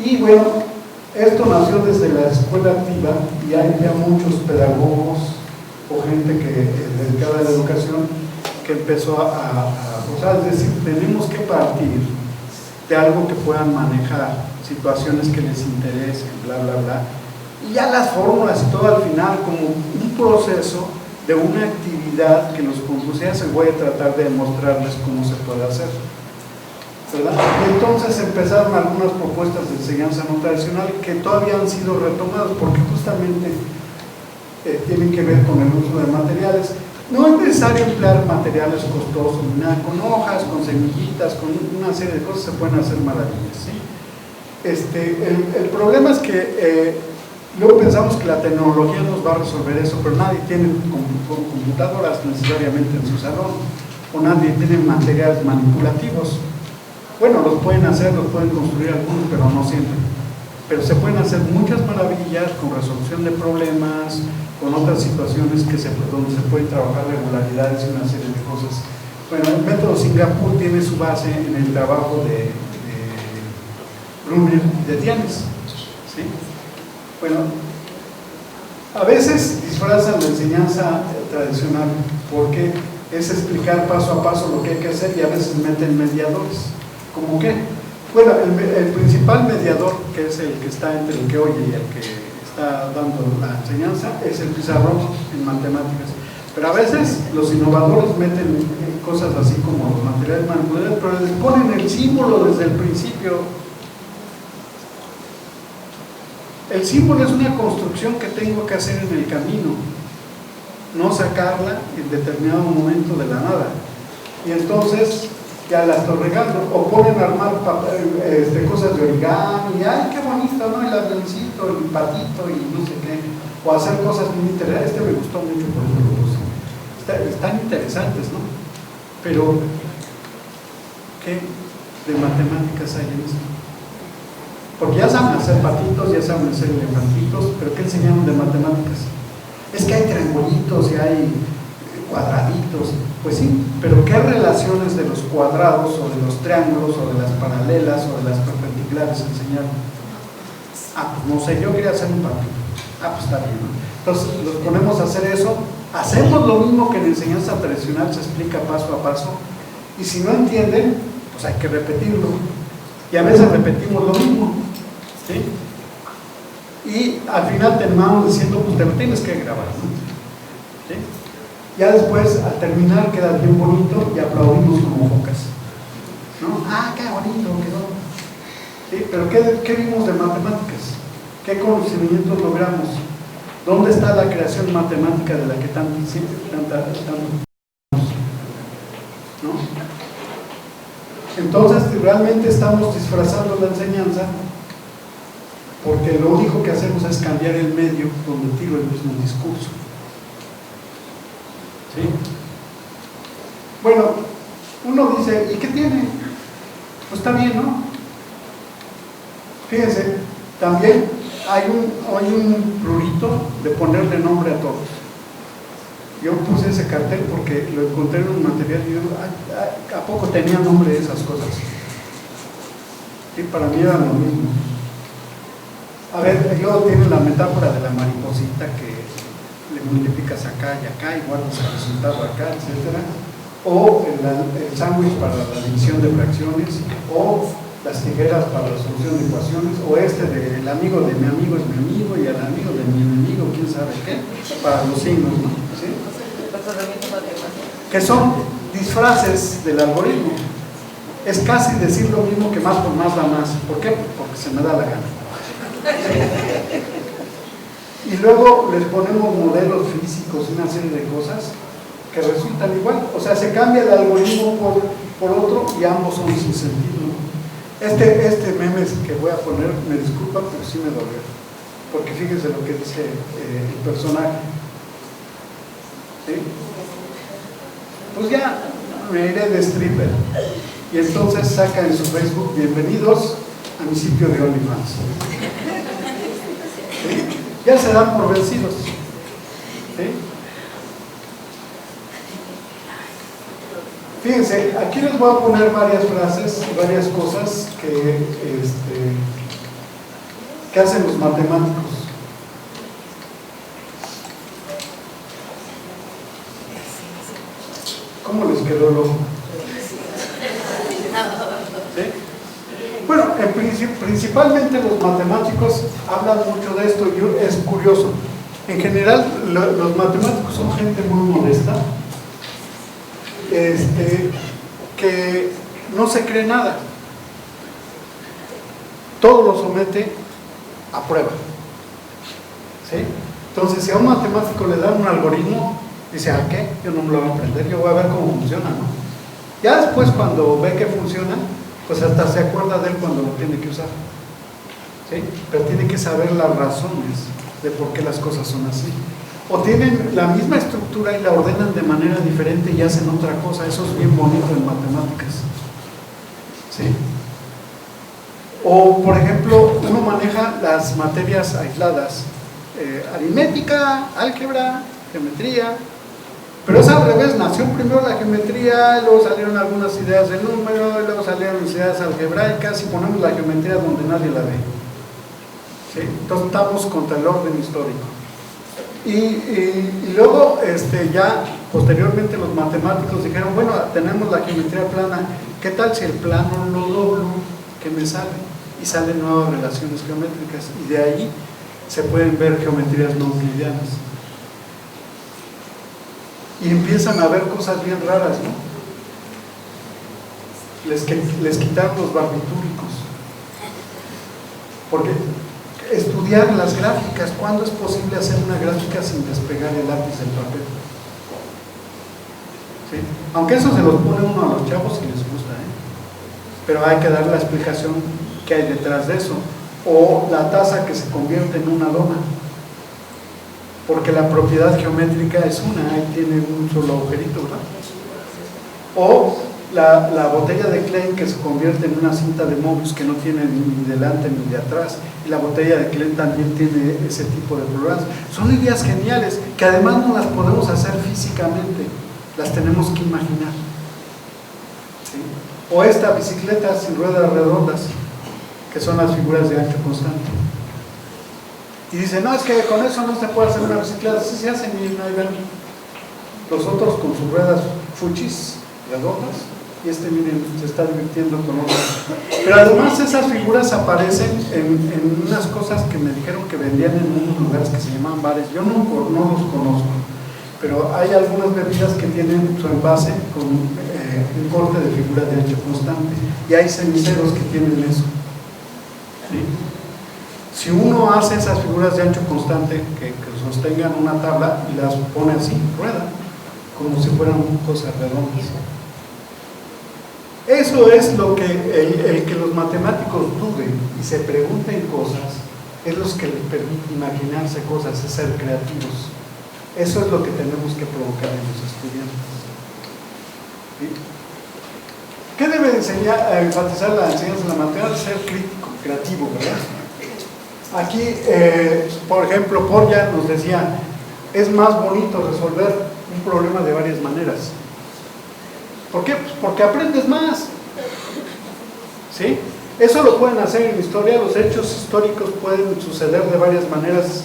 Y bueno, esto nació desde la escuela activa y hay ya muchos pedagogos o gente que dedicada a la educación que empezó o sea, es decir, tenemos que partir de algo que puedan manejar, situaciones que les interesen, bla, bla, bla, y ya las fórmulas y todo al final como un proceso de una actividad que los concursantes voy a tratar de demostrarles cómo se puede hacer, ¿verdad? Y entonces empezaron algunas propuestas de enseñanza no tradicional que todavía han sido retomadas porque justamente tienen que ver con el uso de materiales. No es necesario emplear materiales costosos, nada, con hojas, con semillitas, con una serie de cosas se pueden hacer maravillas, ¿sí? El problema es que luego pensamos que la tecnología nos va a resolver eso, pero nadie tiene computadoras necesariamente en su salón, o nadie tiene materiales manipulativos. Bueno, los pueden hacer, los pueden construir algunos, pero no siempre. Pero se pueden hacer muchas maravillas con resolución de problemas, con otras situaciones donde se pueden trabajar regularidades y una serie de cosas. Bueno, el método Singapur tiene su base en el trabajo de Brunner y de Dianes, ¿sí? Bueno, a veces disfrazan la enseñanza tradicional porque es explicar paso a paso lo que hay que hacer y a veces meten mediadores. ¿Cómo qué? Bueno, el principal mediador, que es el que está entre el que oye y el que está dando la enseñanza, es el pizarrón en matemáticas. Pero a veces los innovadores meten cosas así como los materiales manipulables, pero les ponen el símbolo desde el principio. El símbolo es una construcción que tengo que hacer en el camino, no sacarla en determinado momento de la nada. Y entonces ya la estoy regando, o ponen a armar cosas de origami, ¡ay, qué bonito!, ¿no? El avioncito, el patito y no sé qué, o hacer cosas muy interesantes. Me gustó mucho, por eso lo puse. Están interesantes, ¿no? Pero, ¿qué de matemáticas hay en eso? Porque ya saben hacer patitos, ya saben hacer elefantitos, pero ¿qué enseñaron de matemáticas? Es que hay triangulitos y hay cuadraditos. Pues sí, pero ¿qué relaciones de los cuadrados o de los triángulos o de las paralelas o de las perpendiculares enseñaron? Ah, pues no sé, yo quería hacer un patito. Ah, pues está bien, ¿no? Entonces los ponemos a hacer eso, hacemos lo mismo que en enseñanza tradicional se explica paso a paso, y si no entienden, pues hay que repetirlo, y a veces repetimos lo mismo, ¿sí? Y al final terminamos diciendo, pues te lo tienes que grabar, ¿no? ¿Sí? Ya después, al terminar, queda bien bonito y aplaudimos como focas, ¿no? Ah, qué bonito quedó. ¿Sí? Pero ¿qué vimos de matemáticas? ¿Qué conocimientos logramos? ¿Dónde está la creación matemática de la que tanto ¿no? Entonces, realmente estamos disfrazando la enseñanza, porque lo único que hacemos es cambiar el medio donde tiro el mismo discurso. ¿Sí? Bueno, uno dice, ¿y qué tiene? Pues está bien, ¿no? Fíjense, también hay un prurito de ponerle nombre a todos. Yo puse ese cartel porque lo encontré en un material y yo, ¿a poco tenía nombre de esas cosas? Y para mí era lo mismo. A ver, luego tiene la metáfora de la mariposita que le multiplicas acá y acá y guardas el resultado acá, etcétera, o el sándwich para la división de fracciones, o las tijeras para la solución de ecuaciones, o del amigo de mi amigo es mi amigo y el amigo de mi enemigo, quién sabe qué, para los signos, ¿no? ¿Sí? Que son disfraces del algoritmo. Es casi decir lo mismo que más por más da más. ¿Por qué? Porque se me da la gana. Y luego les ponemos modelos físicos y una serie de cosas que resultan igual. O sea, se cambia el algoritmo por otro y ambos son sin sentido. Este meme que voy a poner, me disculpa, pero sí me dolió. Porque fíjense lo que dice el personaje. ¿Sí? Pues ya me iré de stripper. Y entonces saca en su Facebook, bienvenidos a mi sitio de OnlyFans. ¿Sí? Ya se dan por vencidos. ¿Sí? Fíjense, aquí les voy a poner varias frases, varias cosas que hacen los matemáticos. ¿Cómo les quedó el ojo? ¿Sí? Bueno, principalmente los matemáticos hablan mucho de esto y es curioso. En general, los matemáticos son gente muy modesta, que no se cree nada. Todo lo somete a prueba. ¿Sí? Entonces, si a un matemático le dan un algoritmo, dice, ¿a qué? Yo no me lo voy a aprender, yo voy a ver cómo funciona, ¿no? Ya después, cuando ve que funciona, pues hasta se acuerda de él cuando lo tiene que usar. ¿Sí? Pero tiene que saber las razones de por qué las cosas son así. O tienen la misma estructura y la ordenan de manera diferente y hacen otra cosa. Eso es bien bonito en matemáticas. ¿Sí? O, por ejemplo, uno maneja las materias aisladas, aritmética, álgebra, geometría, pero es al revés. Nació primero la geometría, luego salieron algunas ideas del número, luego salieron ideas algebraicas y ponemos la geometría donde nadie la ve. ¿Sí? Entonces estamos contra el orden histórico. Y luego ya Posteriormente los matemáticos dijeron, bueno, tenemos la geometría plana, ¿qué tal si el plano lo doblo? ¿Qué me sale? Y salen nuevas relaciones geométricas y de ahí se pueden ver geometrías no euclidianas. Y empiezan a ver cosas bien raras, ¿no? Les quitaron los barbitúricos. Porque estudiar las gráficas, ¿cuándo es posible hacer una gráfica sin despegar el lápiz del papel? ¿Sí? Aunque eso se los pone uno a los chavos si les gusta, pero hay que dar la explicación que hay detrás de eso. O la taza que se convierte en una dona, porque la propiedad geométrica es una, ahí tiene un solo agujerito, ¿verdad? O la botella de Klein que se convierte en una cinta de Mobius que no tiene ni delante ni de atrás, y la botella de Klein también tiene ese tipo de problemas. Son ideas geniales que además no las podemos hacer físicamente, las tenemos que imaginar, ¿sí? O esta bicicleta sin ruedas redondas, que son las figuras de ancho constante. Y dice, no, es que con eso no se puede hacer una bicicleta. Sí se hacen, y ahí ven los otros con sus ruedas fuchis redondas, y miren, se está divirtiendo con otras. Pero además esas figuras aparecen en unas cosas que me dijeron que vendían en unos lugares que se llaman bares. Yo no los conozco, pero hay algunas bebidas que tienen su envase con un corte de figuras de ancho constante, y hay ceniceros que tienen eso. ¿Sí? Si uno hace esas figuras de ancho constante que sostengan una tabla y las pone así, rueda, como si fueran cosas redondas. Eso es lo que el que los matemáticos duden y se pregunten cosas, es lo que les permite imaginarse cosas, es ser creativos. Eso es lo que tenemos que provocar en los estudiantes. ¿Sí? ¿Qué debe enfatizar la enseñanza de la matemática? Ser crítico, creativo, ¿verdad? Aquí, por ejemplo, Porja nos decía, es más bonito resolver un problema de varias maneras. ¿Por qué? Pues porque aprendes más. ¿Sí? Eso lo pueden hacer en historia, los hechos históricos pueden suceder de varias maneras,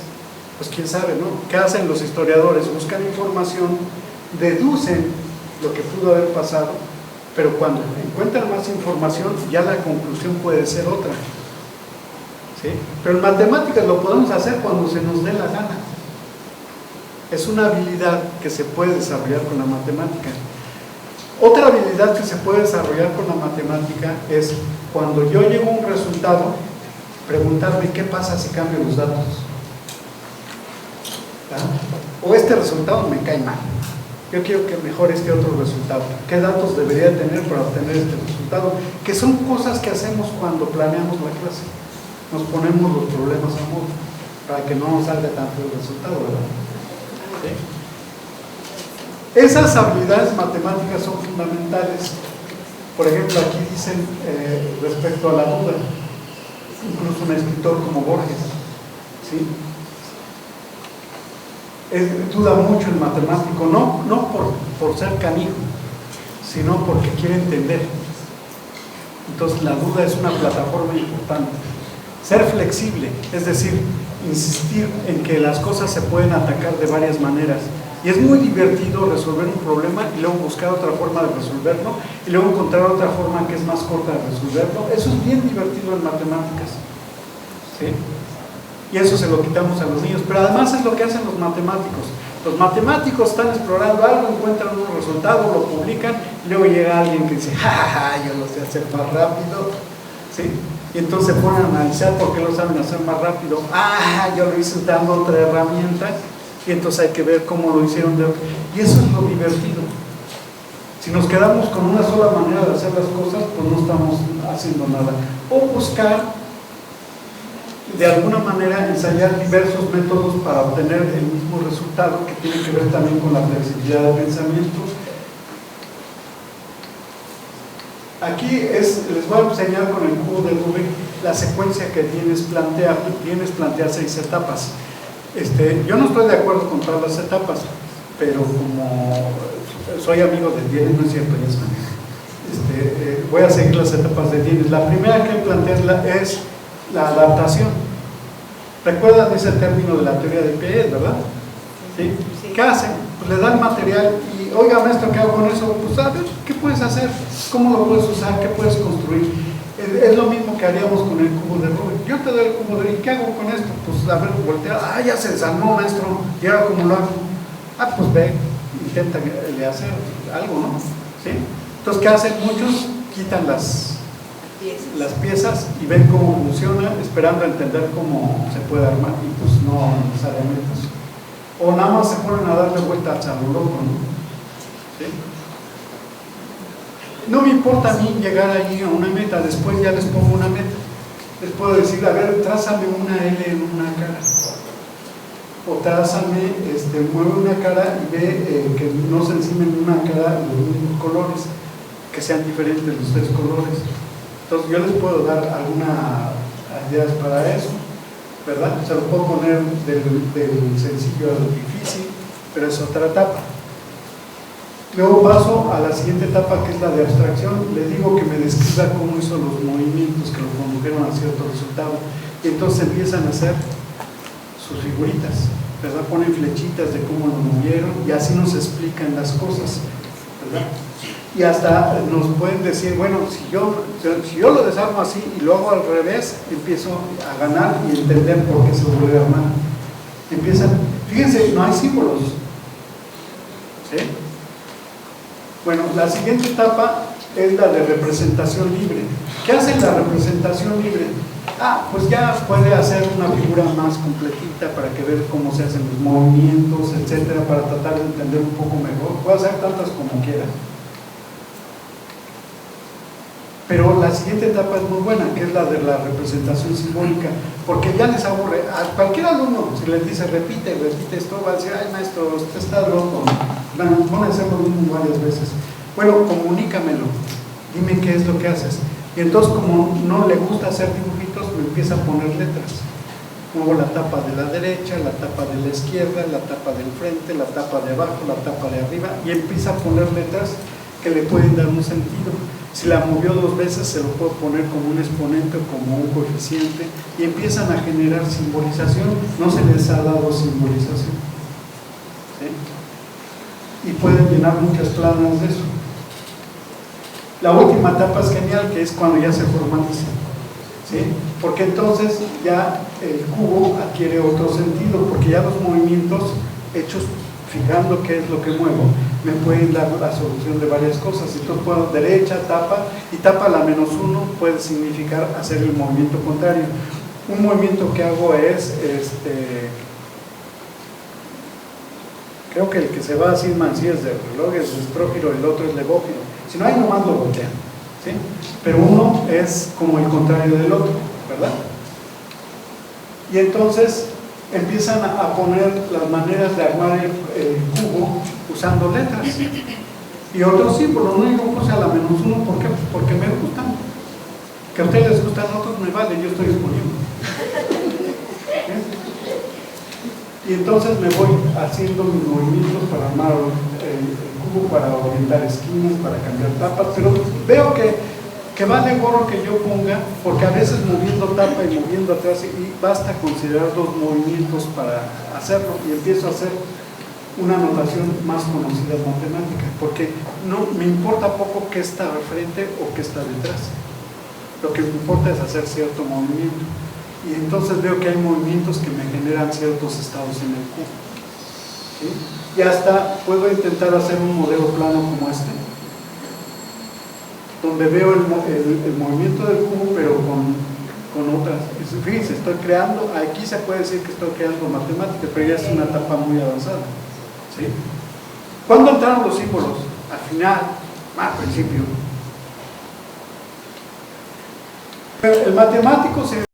pues quién sabe, ¿no? ¿Qué hacen los historiadores? Buscan información, deducen lo que pudo haber pasado, pero cuando encuentran más información, ya la conclusión puede ser otra. ¿Sí? Pero en matemáticas lo podemos hacer cuando se nos dé la gana. Es una habilidad que se puede desarrollar con la matemática. Otra habilidad que se puede desarrollar con la matemática es cuando yo llego a un resultado, preguntarme qué pasa si cambio los datos. ¿Ah? O este resultado me cae mal. Yo quiero que mejore este otro resultado. ¿Qué datos debería tener para obtener este resultado? Que son cosas que hacemos cuando planeamos la clase. Nos ponemos los problemas a modo para que no nos salga tan feo el resultado, ¿verdad? ¿Sí? Esas habilidades matemáticas son fundamentales. Por ejemplo, aquí dicen respecto a la duda, incluso un escritor como Borges, ¿sí? Duda mucho el matemático, no por ser canijo, sino porque quiere entender. Entonces la duda es una plataforma importante. Ser flexible, es decir, insistir en que las cosas se pueden atacar de varias maneras. Y es muy divertido resolver un problema y luego buscar otra forma de resolverlo y luego encontrar otra forma que es más corta de resolverlo. Eso es bien divertido en matemáticas. ¿Sí? Y eso se lo quitamos a los niños, pero además es lo que hacen los matemáticos. Los matemáticos están explorando algo, encuentran un resultado, lo publican, y luego llega alguien que dice, jajaja, yo lo sé hacer más rápido, ¿sí? Y entonces se ponen a analizar por qué lo saben hacer más rápido. Yo lo hice usando otra herramienta, y entonces hay que ver cómo lo hicieron. Y eso es lo divertido. Si nos quedamos con una sola manera de hacer las cosas, pues no estamos haciendo nada. O buscar de alguna manera ensayar diversos métodos para obtener el mismo resultado, que tiene que ver también con la flexibilidad de pensamiento. Aquí les voy a enseñar con el cubo de Rubik la secuencia que tienes plantear 6 etapas. Yo no estoy de acuerdo con todas las etapas, pero como soy amigo de Dienes, no es cierto, ya saben, voy a seguir las etapas de Dienes. La primera que plantea es la adaptación. ¿Recuerdan ese término de la teoría de Piaget, verdad? ¿Sí? ¿Qué hacen? pues le da el material y, oiga maestro, ¿qué hago con eso? Pues a ver, ¿qué puedes hacer? ¿Cómo lo puedes usar? ¿Qué puedes construir? Es lo mismo que haríamos con el cubo de Rubik. Yo te doy el cubo de Rubik, ¿qué hago con esto? Pues a ver, voltea, ya se desarmó maestro, ¿y ahora cómo lo hago? Pues ve, intenta hacer algo, ¿no? ¿Sí? Entonces, ¿qué hacen muchos? Quitan las piezas y ven cómo funciona, esperando a entender cómo se puede armar, y pues no necesariamente. O nada más se ponen a darle vuelta al salón loco, ¿no? ¿Sí? No me importa a mí llegar allí a una meta, después ya les pongo una meta. Les puedo decir, a ver, trázame una L en una cara. O trázame, mueve una cara y ve que no se encimen en una cara los mismos colores, que sean diferentes los tres colores. Entonces yo les puedo dar algunas ideas para eso, ¿verdad? Se lo puedo poner del sencillo al difícil, pero es otra etapa. Luego paso a la siguiente etapa, que es la de abstracción. Le digo que me describa cómo hizo los movimientos que lo condujeron a cierto resultado. Y entonces empiezan a hacer sus figuritas, ¿verdad? Ponen flechitas de cómo lo movieron y así nos explican las cosas, ¿verdad? Y hasta nos pueden decir, bueno, si yo lo desarmo así y lo hago al revés, empiezo a ganar y entender por qué se vuelve a armar. Empiezan, fíjense, no hay símbolos, ¿sí? Bueno, la siguiente etapa es la de representación libre. ¿Qué hace la representación libre? Pues ya puede hacer una figura más completita para que vean cómo se hacen los movimientos, etcétera, para tratar de entender un poco mejor. Puede hacer tantas como quiera. Pero la siguiente etapa es muy buena, que es la de la representación simbólica, porque ya les aburre. A cualquier alumno, si les dice repite esto, va a decir, ay maestro, usted está loco. Van a hacer lo mismo varias veces. Bueno, comunícamelo, dime qué es lo que haces. Y entonces, como no le gusta hacer dibujitos, me empieza a poner letras. Muevo la tapa de la derecha, la tapa de la izquierda, la tapa del frente, la tapa de abajo, la tapa de arriba, y empieza a poner letras que le pueden dar un sentido. Si la movió dos veces, se lo puedo poner como un exponente o como un coeficiente, y empiezan a generar simbolización. No se les ha dado simbolización, ¿sí? Y pueden llenar muchas planas de eso. La última etapa es genial, que es cuando ya se formaliza, ¿sí? Porque entonces ya el cubo adquiere otro sentido, porque ya los movimientos hechos fijando qué es lo que muevo me pueden dar la solución de varias cosas. Entonces puedo derecha, tapa, y tapa la -1 puede significar hacer el movimiento contrario. Un movimiento que hago es creo que el que se va así en mansillas de reloj es estrógiro, el otro es levógiro. Si no hay, nomás lo voltean, ¿sí? Pero uno es como el contrario del otro, ¿verdad? Y entonces empiezan a poner las maneras de armar el cubo usando letras y otros símbolos. No digo puse a la -1, ¿por qué? Porque me gustan. Que a ustedes les gustan, a otros me vale, yo estoy disponible. Y entonces me voy haciendo mis movimientos para armar el cubo, para orientar esquinas, para cambiar tapas, pero veo que vale gorro que yo ponga, porque a veces moviendo tapa y moviendo atrás, y basta considerar dos movimientos para hacerlo, y empiezo a hacer una notación más conocida en matemática, porque no me importa poco qué está al frente o qué está detrás. Lo que me importa es hacer cierto movimiento. Y entonces veo que hay movimientos que me generan ciertos estados en el cubo, ¿sí? Y hasta puedo intentar hacer un modelo plano como este, donde veo el movimiento del cubo, pero con otras. Fíjense, estoy creando, aquí se puede decir que estoy creando matemática, pero ya es una etapa muy avanzada, ¿sí? ¿Cuándo entraron los símbolos? Al final, al principio. Pero el matemático se...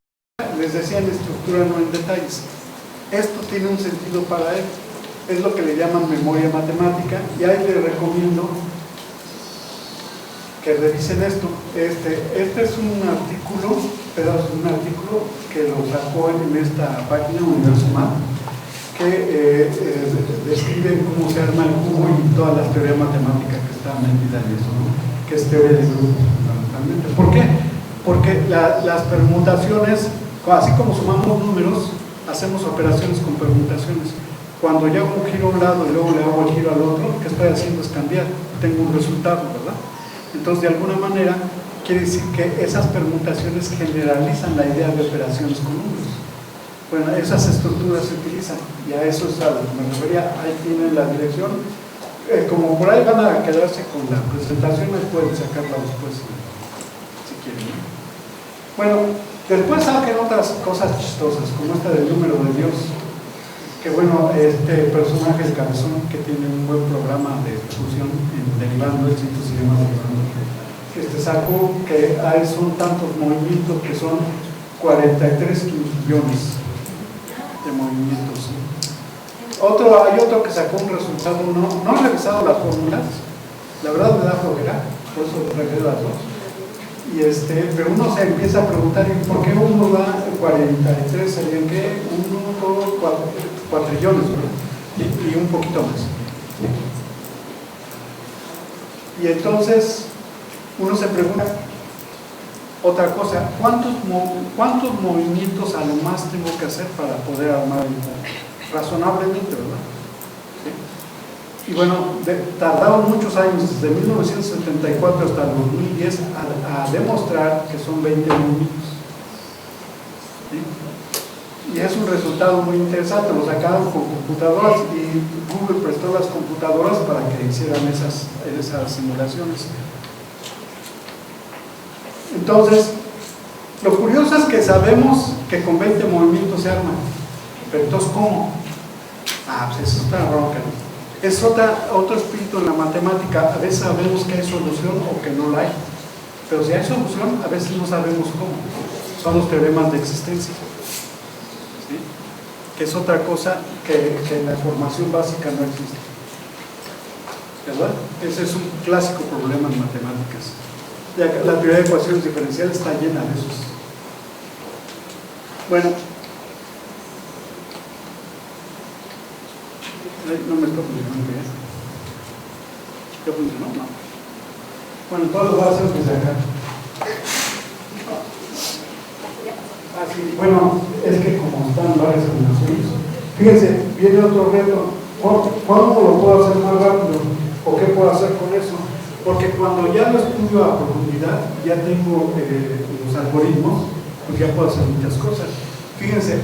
Les decía, en estructura, no en detalles. Esto tiene un sentido para él. Es lo que le llaman memoria matemática, y ahí les recomiendo que revisen esto. Este es un artículo, que lo sacó en esta página, Universo Math, que describe cómo se arma el cubo y todas las teorías matemáticas que están metidas en eso, ¿no? Que es teoría de grupos, fundamentalmente. ¿Por qué? Porque las permutaciones, así como sumamos números, hacemos operaciones con permutaciones. Cuando yo hago un giro a un lado y luego le hago el giro al otro, lo que estoy haciendo es cambiar, tengo un resultado, ¿verdad? Entonces, de alguna manera, quiere decir que esas permutaciones generalizan la idea de operaciones con números. Bueno, esas estructuras se utilizan, y a eso es a lo que me refería. Ahí tienen la dirección. Como por ahí van a quedarse con la presentación, me pueden sacarla después si quieren, ¿no? Bueno, después saquen otras cosas chistosas, como esta del número de Dios. Que bueno, este personaje, el cabezón, que tiene un buen programa de fusión en derivando, el sitio se llama derivando, sacó que son tantos movimientos que son 43 quintillones de movimientos. Hay otro que sacó un resultado, no he revisado las fórmulas, la verdad me da flojera, por eso traje las dos. Pero uno se empieza a preguntar, ¿por qué uno da 43? ¿Serían qué? 4 trillones, ¿no? Y un poquito más. Y entonces uno se pregunta otra cosa, ¿cuántos movimientos a lo más tengo que hacer para poder armar el juego? Razonablemente, ¿verdad? ¿Sí? Y bueno, tardaron muchos años, desde 1974 hasta el 2010, a demostrar que son 20 movimientos. ¿Sí? Y es un resultado muy interesante, lo sacaron con computadoras y Google prestó las computadoras para que hicieran esas simulaciones. Entonces, lo curioso es que sabemos que con 20 movimientos se arma, pero entonces ¿cómo? Pues eso está ronca, ¿no? Es otro espíritu en la matemática. A veces sabemos que hay solución o que no la hay, pero si hay solución, a veces no sabemos cómo. Son los teoremas de existencia, ¿sí? Que es otra cosa que en la formación básica no existe, ¿verdad? Ese es un clásico problema en matemáticas. La teoría de ecuaciones diferenciales está llena de esos. Bueno, no me está funcionando bien. ¿Ya funcionó? No. Bueno, todos los voy a hacer desde acá. Sí, bueno, es que como están varias combinaciones, fíjense, viene otro reto. ¿Cómo lo puedo hacer más rápido? ¿O qué puedo hacer con eso? Porque cuando ya lo estudio a profundidad, ya tengo los algoritmos, pues ya puedo hacer muchas cosas. Fíjense,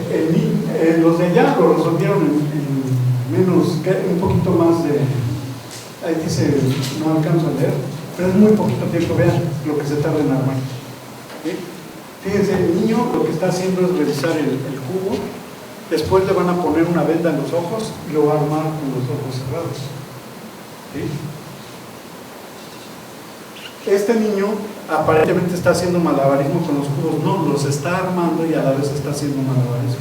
los de allá lo resolvieron en menos, un poquito más de, ahí dice, no alcanzo a leer, pero es muy poquito tiempo, vean lo que se tarda en armar. ¿Sí? Fíjense, el niño lo que está haciendo es revisar el cubo, después le van a poner una venda en los ojos y lo va a armar con los ojos cerrados. ¿Sí? Este niño aparentemente está haciendo malabarismo con los cubos, no, los está armando y a la vez está haciendo malabarismo.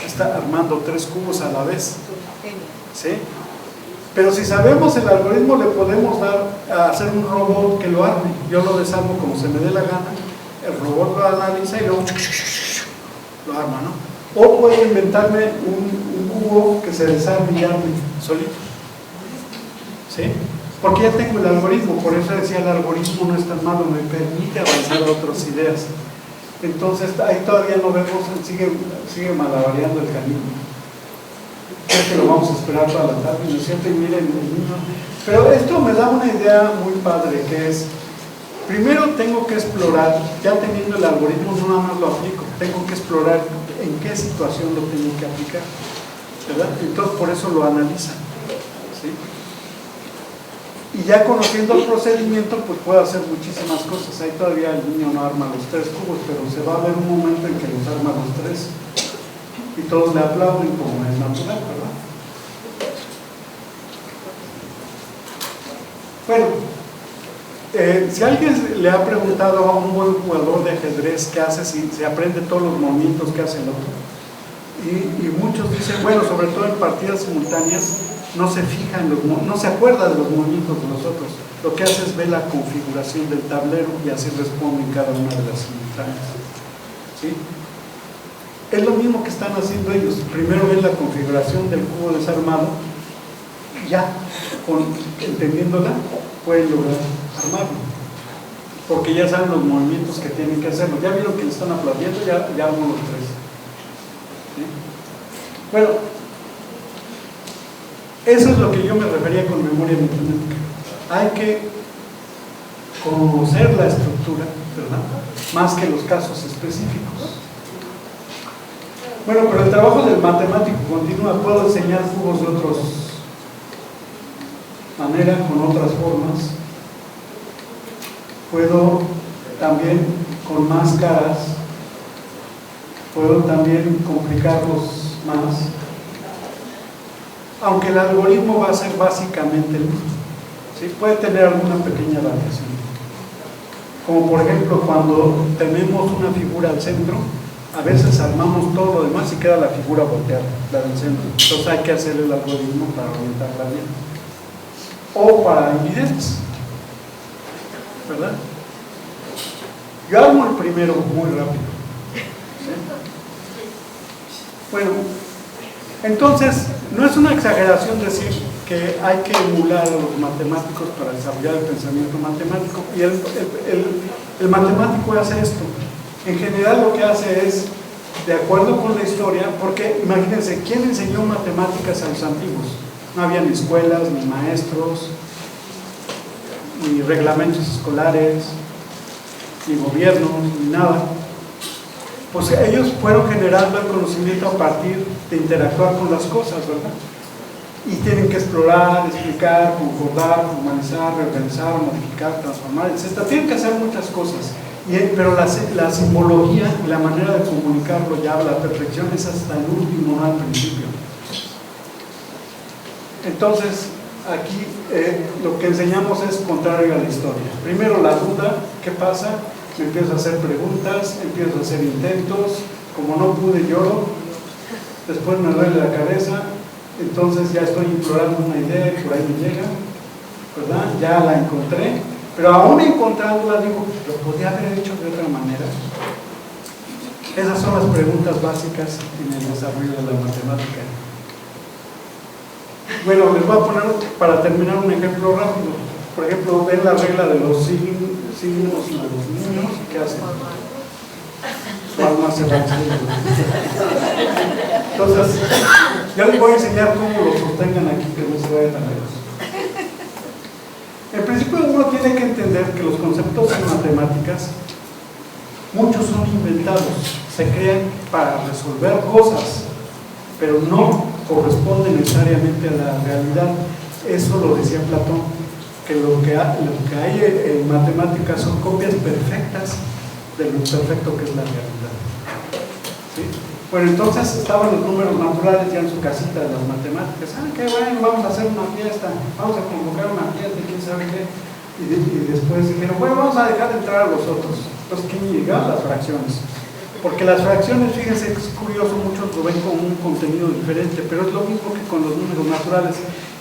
Está armando 3 cubos a la vez. ¿Sí? Pero si sabemos el algoritmo, le podemos dar a hacer un robot que lo arme. Yo lo desarmo como se me dé la gana, el robot lo analiza y luego lo arma, ¿no? O puedo inventarme un cubo que se desarme y arme solito. ¿Sí? Porque ya tengo el algoritmo, por eso decía el algoritmo no es tan malo, me permite avanzar a otras ideas. Entonces ahí todavía no vemos, sigue malabareando el camino. Creo que lo vamos a esperar toda la tarde, ¿no es cierto? Y miren el niño. Pero esto me da una idea muy padre, que es, primero tengo que explorar, ya teniendo el algoritmo no nada más lo aplico, tengo que explorar en qué situación lo tengo que aplicar, ¿verdad? Entonces por eso lo analizan, ¿sí? Y ya conociendo el procedimiento, pues puedo hacer muchísimas cosas. Ahí todavía el niño no arma los 3 cubos, pero se va a ver un momento en que los arma los 3 y todos le aplauden como es natural, ¿verdad? Bueno, si alguien le ha preguntado a un buen jugador de ajedrez qué hace si se aprende todos los movimientos que hace el otro, y muchos dicen, bueno, sobre todo en partidas simultáneas, no se fija no se acuerda de los movimientos de los otros. Lo que hace es ver la configuración del tablero y así responde en cada una de las simultáneas. ¿Sí? Es lo mismo que están haciendo ellos. Primero ven la configuración del cubo desarmado y ya, entendiéndola, pueden lograr armarlo. Porque ya saben los movimientos que tienen que hacerlo. Ya vieron que le están aplaudiendo, ya arman los 3. ¿Sí? Bueno, Eso es lo que yo me refería con memoria matemática. Hay que conocer la estructura, ¿verdad?, más que los casos específicos. Bueno, pero el trabajo del matemático continúa. Puedo enseñar cubos de otras maneras, con otras formas. Puedo también con más caras. Puedo también complicarlos más. Aunque el algoritmo va a ser básicamente el mismo. ¿Sí? Puede tener alguna pequeña variación. Como por ejemplo cuando tenemos una figura al centro, a veces armamos todo lo demás y queda la figura volteada, la del centro. Entonces hay que hacer el algoritmo para orientarla bien. O para invidentes, ¿verdad? Yo armo el primero muy rápido. ¿Sí? Bueno, entonces no es una exageración decir que hay que emular a los matemáticos para desarrollar el pensamiento matemático, y el matemático hace esto. En general lo que hace es, de acuerdo con la historia, porque imagínense, ¿quién enseñó matemáticas a los antiguos? No habían escuelas, ni maestros, ni reglamentos escolares, ni gobiernos, ni nada. Pues ellos fueron generando el conocimiento a partir de interactuar con las cosas, ¿verdad? Y tienen que explorar, explicar, concordar, formalizar, reorganizar, modificar, transformar, etc. Tienen que hacer muchas cosas. Pero la simbología y la manera de comunicarlo ya a la perfección es hasta el último, no al principio. Entonces, aquí lo que enseñamos es contrario a la historia. Primero la duda, ¿qué pasa? Me empiezo a hacer preguntas, empiezo a hacer intentos, como no pude lloro, después me duele la cabeza, entonces ya estoy implorando una idea y por ahí me llega, ¿verdad? Ya la encontré, pero aún encontrándola digo, ¿lo podía haber hecho de otra manera? Esas son las preguntas básicas en el desarrollo de la matemática. Bueno, les voy a poner, para terminar, un ejemplo rápido. Por ejemplo, ven la regla de los signos y los niños, ¿qué hacen? Su alma se va. Entonces, yo les voy a enseñar cómo lo sostengan aquí, que no se vaya tan lejos. En principio, uno tiene que entender que los conceptos en matemáticas, muchos son inventados, se crean para resolver cosas, pero no corresponden necesariamente a la realidad. Eso lo decía Platón, que lo que hay en matemáticas son copias perfectas de lo perfecto que es la realidad. ¿Sí? Bueno, entonces estaban los números naturales ya en su casita de las matemáticas. Ah, qué bueno, vamos a hacer una fiesta, vamos a convocar una fiesta, quién sabe qué. Y después dijeron, bueno, vamos a dejar de entrar a los otros. Entonces, ¿quién llegaron? Las fracciones. Porque las fracciones, fíjense, es curioso, muchos lo ven con un contenido diferente, pero es lo mismo que con los números naturales.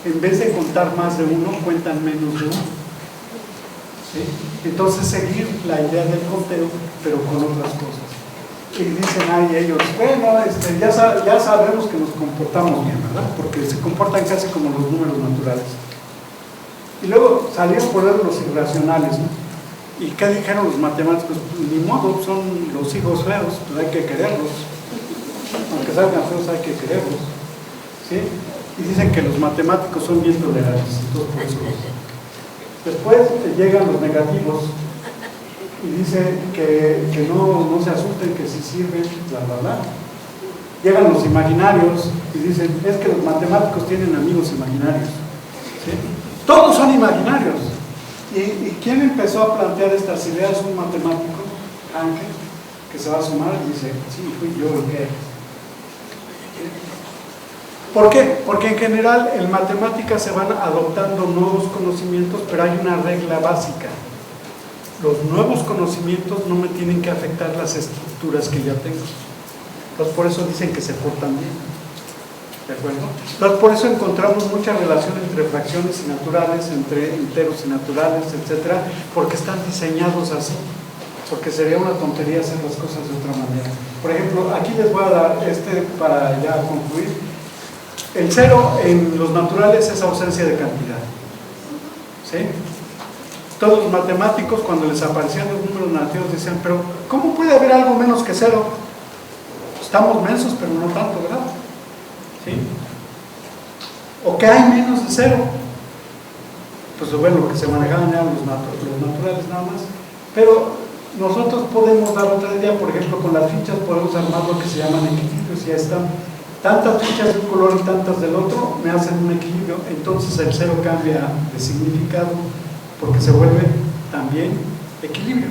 En vez de contar más de uno, cuentan menos de uno. ¿Sí? Entonces, seguir la idea del conteo, pero con otras cosas. Y dicen ahí ellos, bueno, ya sabemos que nos comportamos bien, ¿verdad? Porque se comportan casi como los números naturales. Y luego salieron por ver los irracionales, ¿no? ¿Y qué dijeron los matemáticos? Pues, ni modo, son los hijos feos, pues hay que quererlos. Aunque salgan feos, hay que quererlos. ¿Sí? Y dicen que los matemáticos son bien tolerantes, entonces por eso. Después llegan los negativos y dicen que no se asusten, que sí sirven, bla, bla, bla. Llegan los imaginarios y dicen, es que los matemáticos tienen amigos imaginarios. ¿Sí? Todos son imaginarios. ¿Y quién empezó a plantear estas ideas? Un matemático, Ángel, que se va a sumar y dice, sí, fui yo el que... ¿Por qué? Porque en general en matemáticas se van adoptando nuevos conocimientos, pero hay una regla básica. Los nuevos conocimientos no me tienen que afectar las estructuras que ya tengo. Entonces por eso dicen que se portan bien. ¿De acuerdo? Entonces por eso encontramos mucha relación entre fracciones y naturales, entre enteros y naturales, etcétera, porque están diseñados así. Porque sería una tontería hacer las cosas de otra manera. Por ejemplo, aquí les voy a dar para ya concluir. El cero en los naturales es ausencia de cantidad. ¿Sí? Todos los matemáticos, cuando les aparecían los números negativos, decían, pero ¿cómo puede haber algo menos que cero? Estamos mensos, pero no tanto, ¿verdad? ¿Sí? o que hay menos de 0. Pues bueno, lo que se manejaban eran los naturales nada más. Pero nosotros podemos dar otra idea, por ejemplo, con las fichas podemos armar lo que se llaman equilibrios. Ya están tantas fichas de un color y tantas del otro, me hacen un equilibrio. Entonces el 0 cambia de significado porque se vuelve también equilibrio.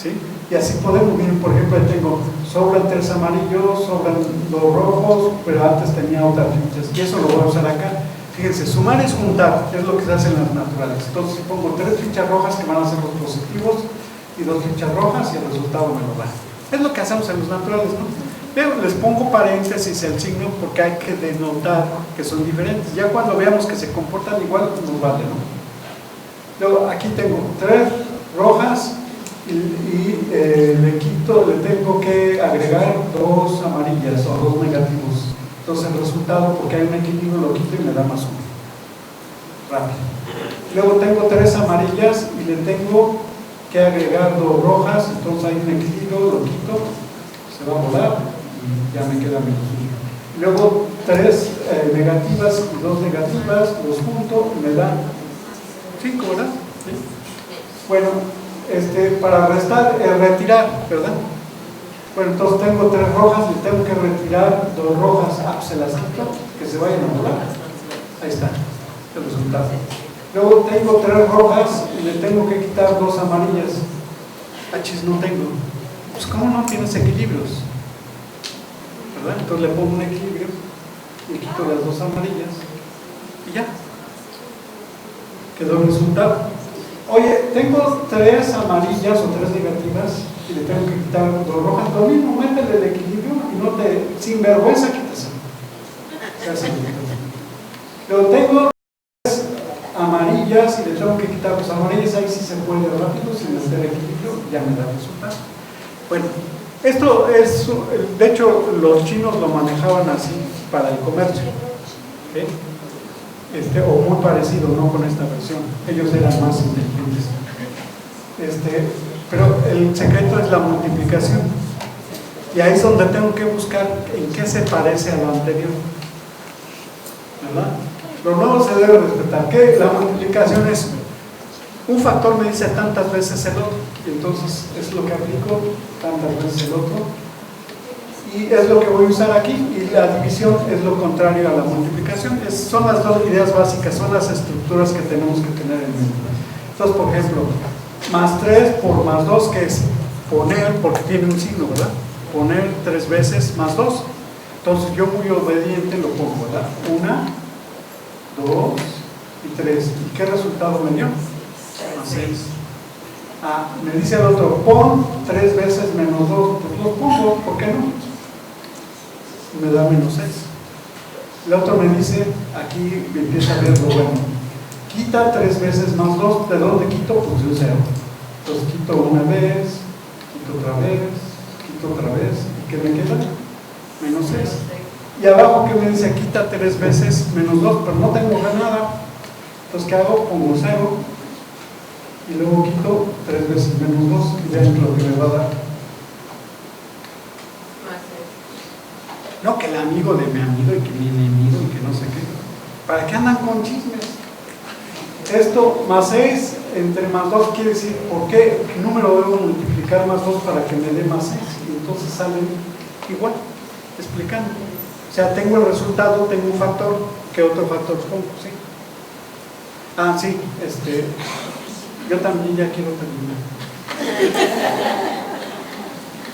¿Sí? Y así podemos, miren, por ejemplo, ahí tengo, sobran 3 amarillos, sobran 2 rojos, pero antes tenía otras fichas, y eso lo voy a usar acá. Fíjense, sumar es juntar, es lo que se hace en las naturales. Entonces, si pongo 3 fichas rojas que van a ser los positivos y 2 fichas rojas, y el resultado me lo da. Es lo que hacemos en los naturales, ¿no? Pero les pongo paréntesis el signo porque hay que denotar que son diferentes. Ya cuando veamos que se comportan igual, nos vale, ¿no? Luego, aquí tengo 3 rojas, y le tengo que agregar 2 amarillas o 2 negativos. Entonces el resultado, porque hay un equilibrio, lo quito y me da más 1. Rápido. Luego tengo 3 amarillas y le tengo que agregar 2 rojas, entonces hay un equilibrio, lo quito, se va a volar y ya me queda menos 1. Luego 3 negativas y 2 negativas, los junto y me dan 5, ¿verdad? ¿Sí? Bueno, para restar, retirar, ¿verdad? Bueno, entonces tengo 3 rojas y tengo que retirar 2 rojas. Pues se las quito, que se vayan a volar. Ahí está, el resultado. Luego tengo 3 rojas y le tengo que quitar 2 amarillas. Achis, no tengo. Pues ¿cómo no tienes equilibrios? ¿Verdad? Entonces le pongo un equilibrio y quito las 2 amarillas y ya. Quedó el resultado. Oye, tengo 3 amarillas o 3 negativas y le tengo que quitar 2 rojas. Lo mismo, métele el equilibrio y no te, sin vergüenza, quítase. Luego tengo 3 amarillas y le tengo que quitar 2 amarillas. Ahí sí se puede rápido, sin meter equilibrio, ya me da el resultado. Bueno, esto es, de hecho, los chinos lo manejaban así para el comercio. ¿Okay? O muy parecido, no con esta versión. Ellos eran más inteligentes. Pero el secreto es la multiplicación. Y ahí es donde tengo que buscar en qué se parece a lo anterior. ¿Verdad? Lo nuevo se debe respetar. Que la multiplicación es un factor me dice tantas veces el otro. Y entonces es lo que aplico, tantas veces el otro. Y es lo que voy a usar aquí, y la división es lo contrario a la multiplicación. Son las 2 ideas básicas, son las estructuras que tenemos que tener en mente. Entonces, por ejemplo, más 3 por más 2, que es poner, porque tiene un signo, ¿verdad? Poner 3 veces más 2. Entonces yo muy obediente lo pongo, ¿verdad? 1, 2 y 3. ¿Y qué resultado me dio? Más 6. Me dice el otro, pon 3 veces menos 2. Pues lo pongo, ¿por qué no? Me da menos 6. El otro me dice, aquí me empieza a ver lo bueno. Quita 3 veces más 2. ¿De dónde quito? Pues de un 0. Entonces quito una vez, quito otra vez, quito otra vez. ¿Y qué me queda? Menos 6. Y abajo que me dice, quita 3 veces menos 2, pero no tengo nada. Entonces, ¿qué hago? Pongo 0. Y luego quito 3 veces menos 2 y vean lo que me va a dar. No, que el amigo de mi amigo y que mi enemigo y que no sé qué. ¿Para qué andan con chismes? Esto más 6 entre más 2 quiere decir, ¿por qué número debo multiplicar más 2 para que me dé más 6? Y entonces salen igual, explicando. O sea, tengo el resultado, tengo un factor, ¿qué otro factor pongo? ¿Sí? Sí, yo también ya quiero terminar.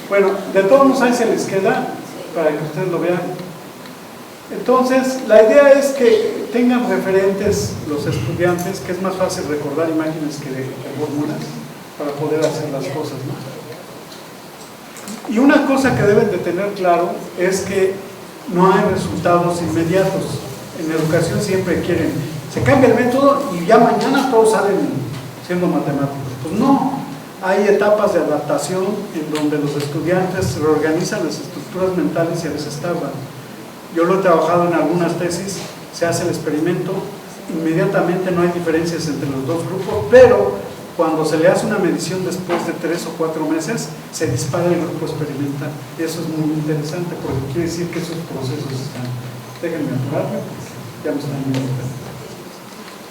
Bueno, de todos modos ahí se les queda para que ustedes lo vean. Entonces, la idea es que tengan referentes los estudiantes, que es más fácil recordar imágenes que fórmulas para poder hacer las cosas, ¿no? Y una cosa que deben de tener claro es que no hay resultados inmediatos. En educación siempre quieren, se cambia el método y ya mañana todos salen siendo matemáticos. Pues no, hay etapas de adaptación en donde los estudiantes reorganizan las estructuras mentales y a veces tardan. Yo lo he trabajado en algunas tesis, se hace el experimento, inmediatamente no hay diferencias entre los dos grupos, pero cuando se le hace una medición después de 3 o 4 meses, se dispara el grupo experimental. Y eso es muy interesante porque quiere decir que esos procesos están. Déjenme apurarme porque Ya me están viendo.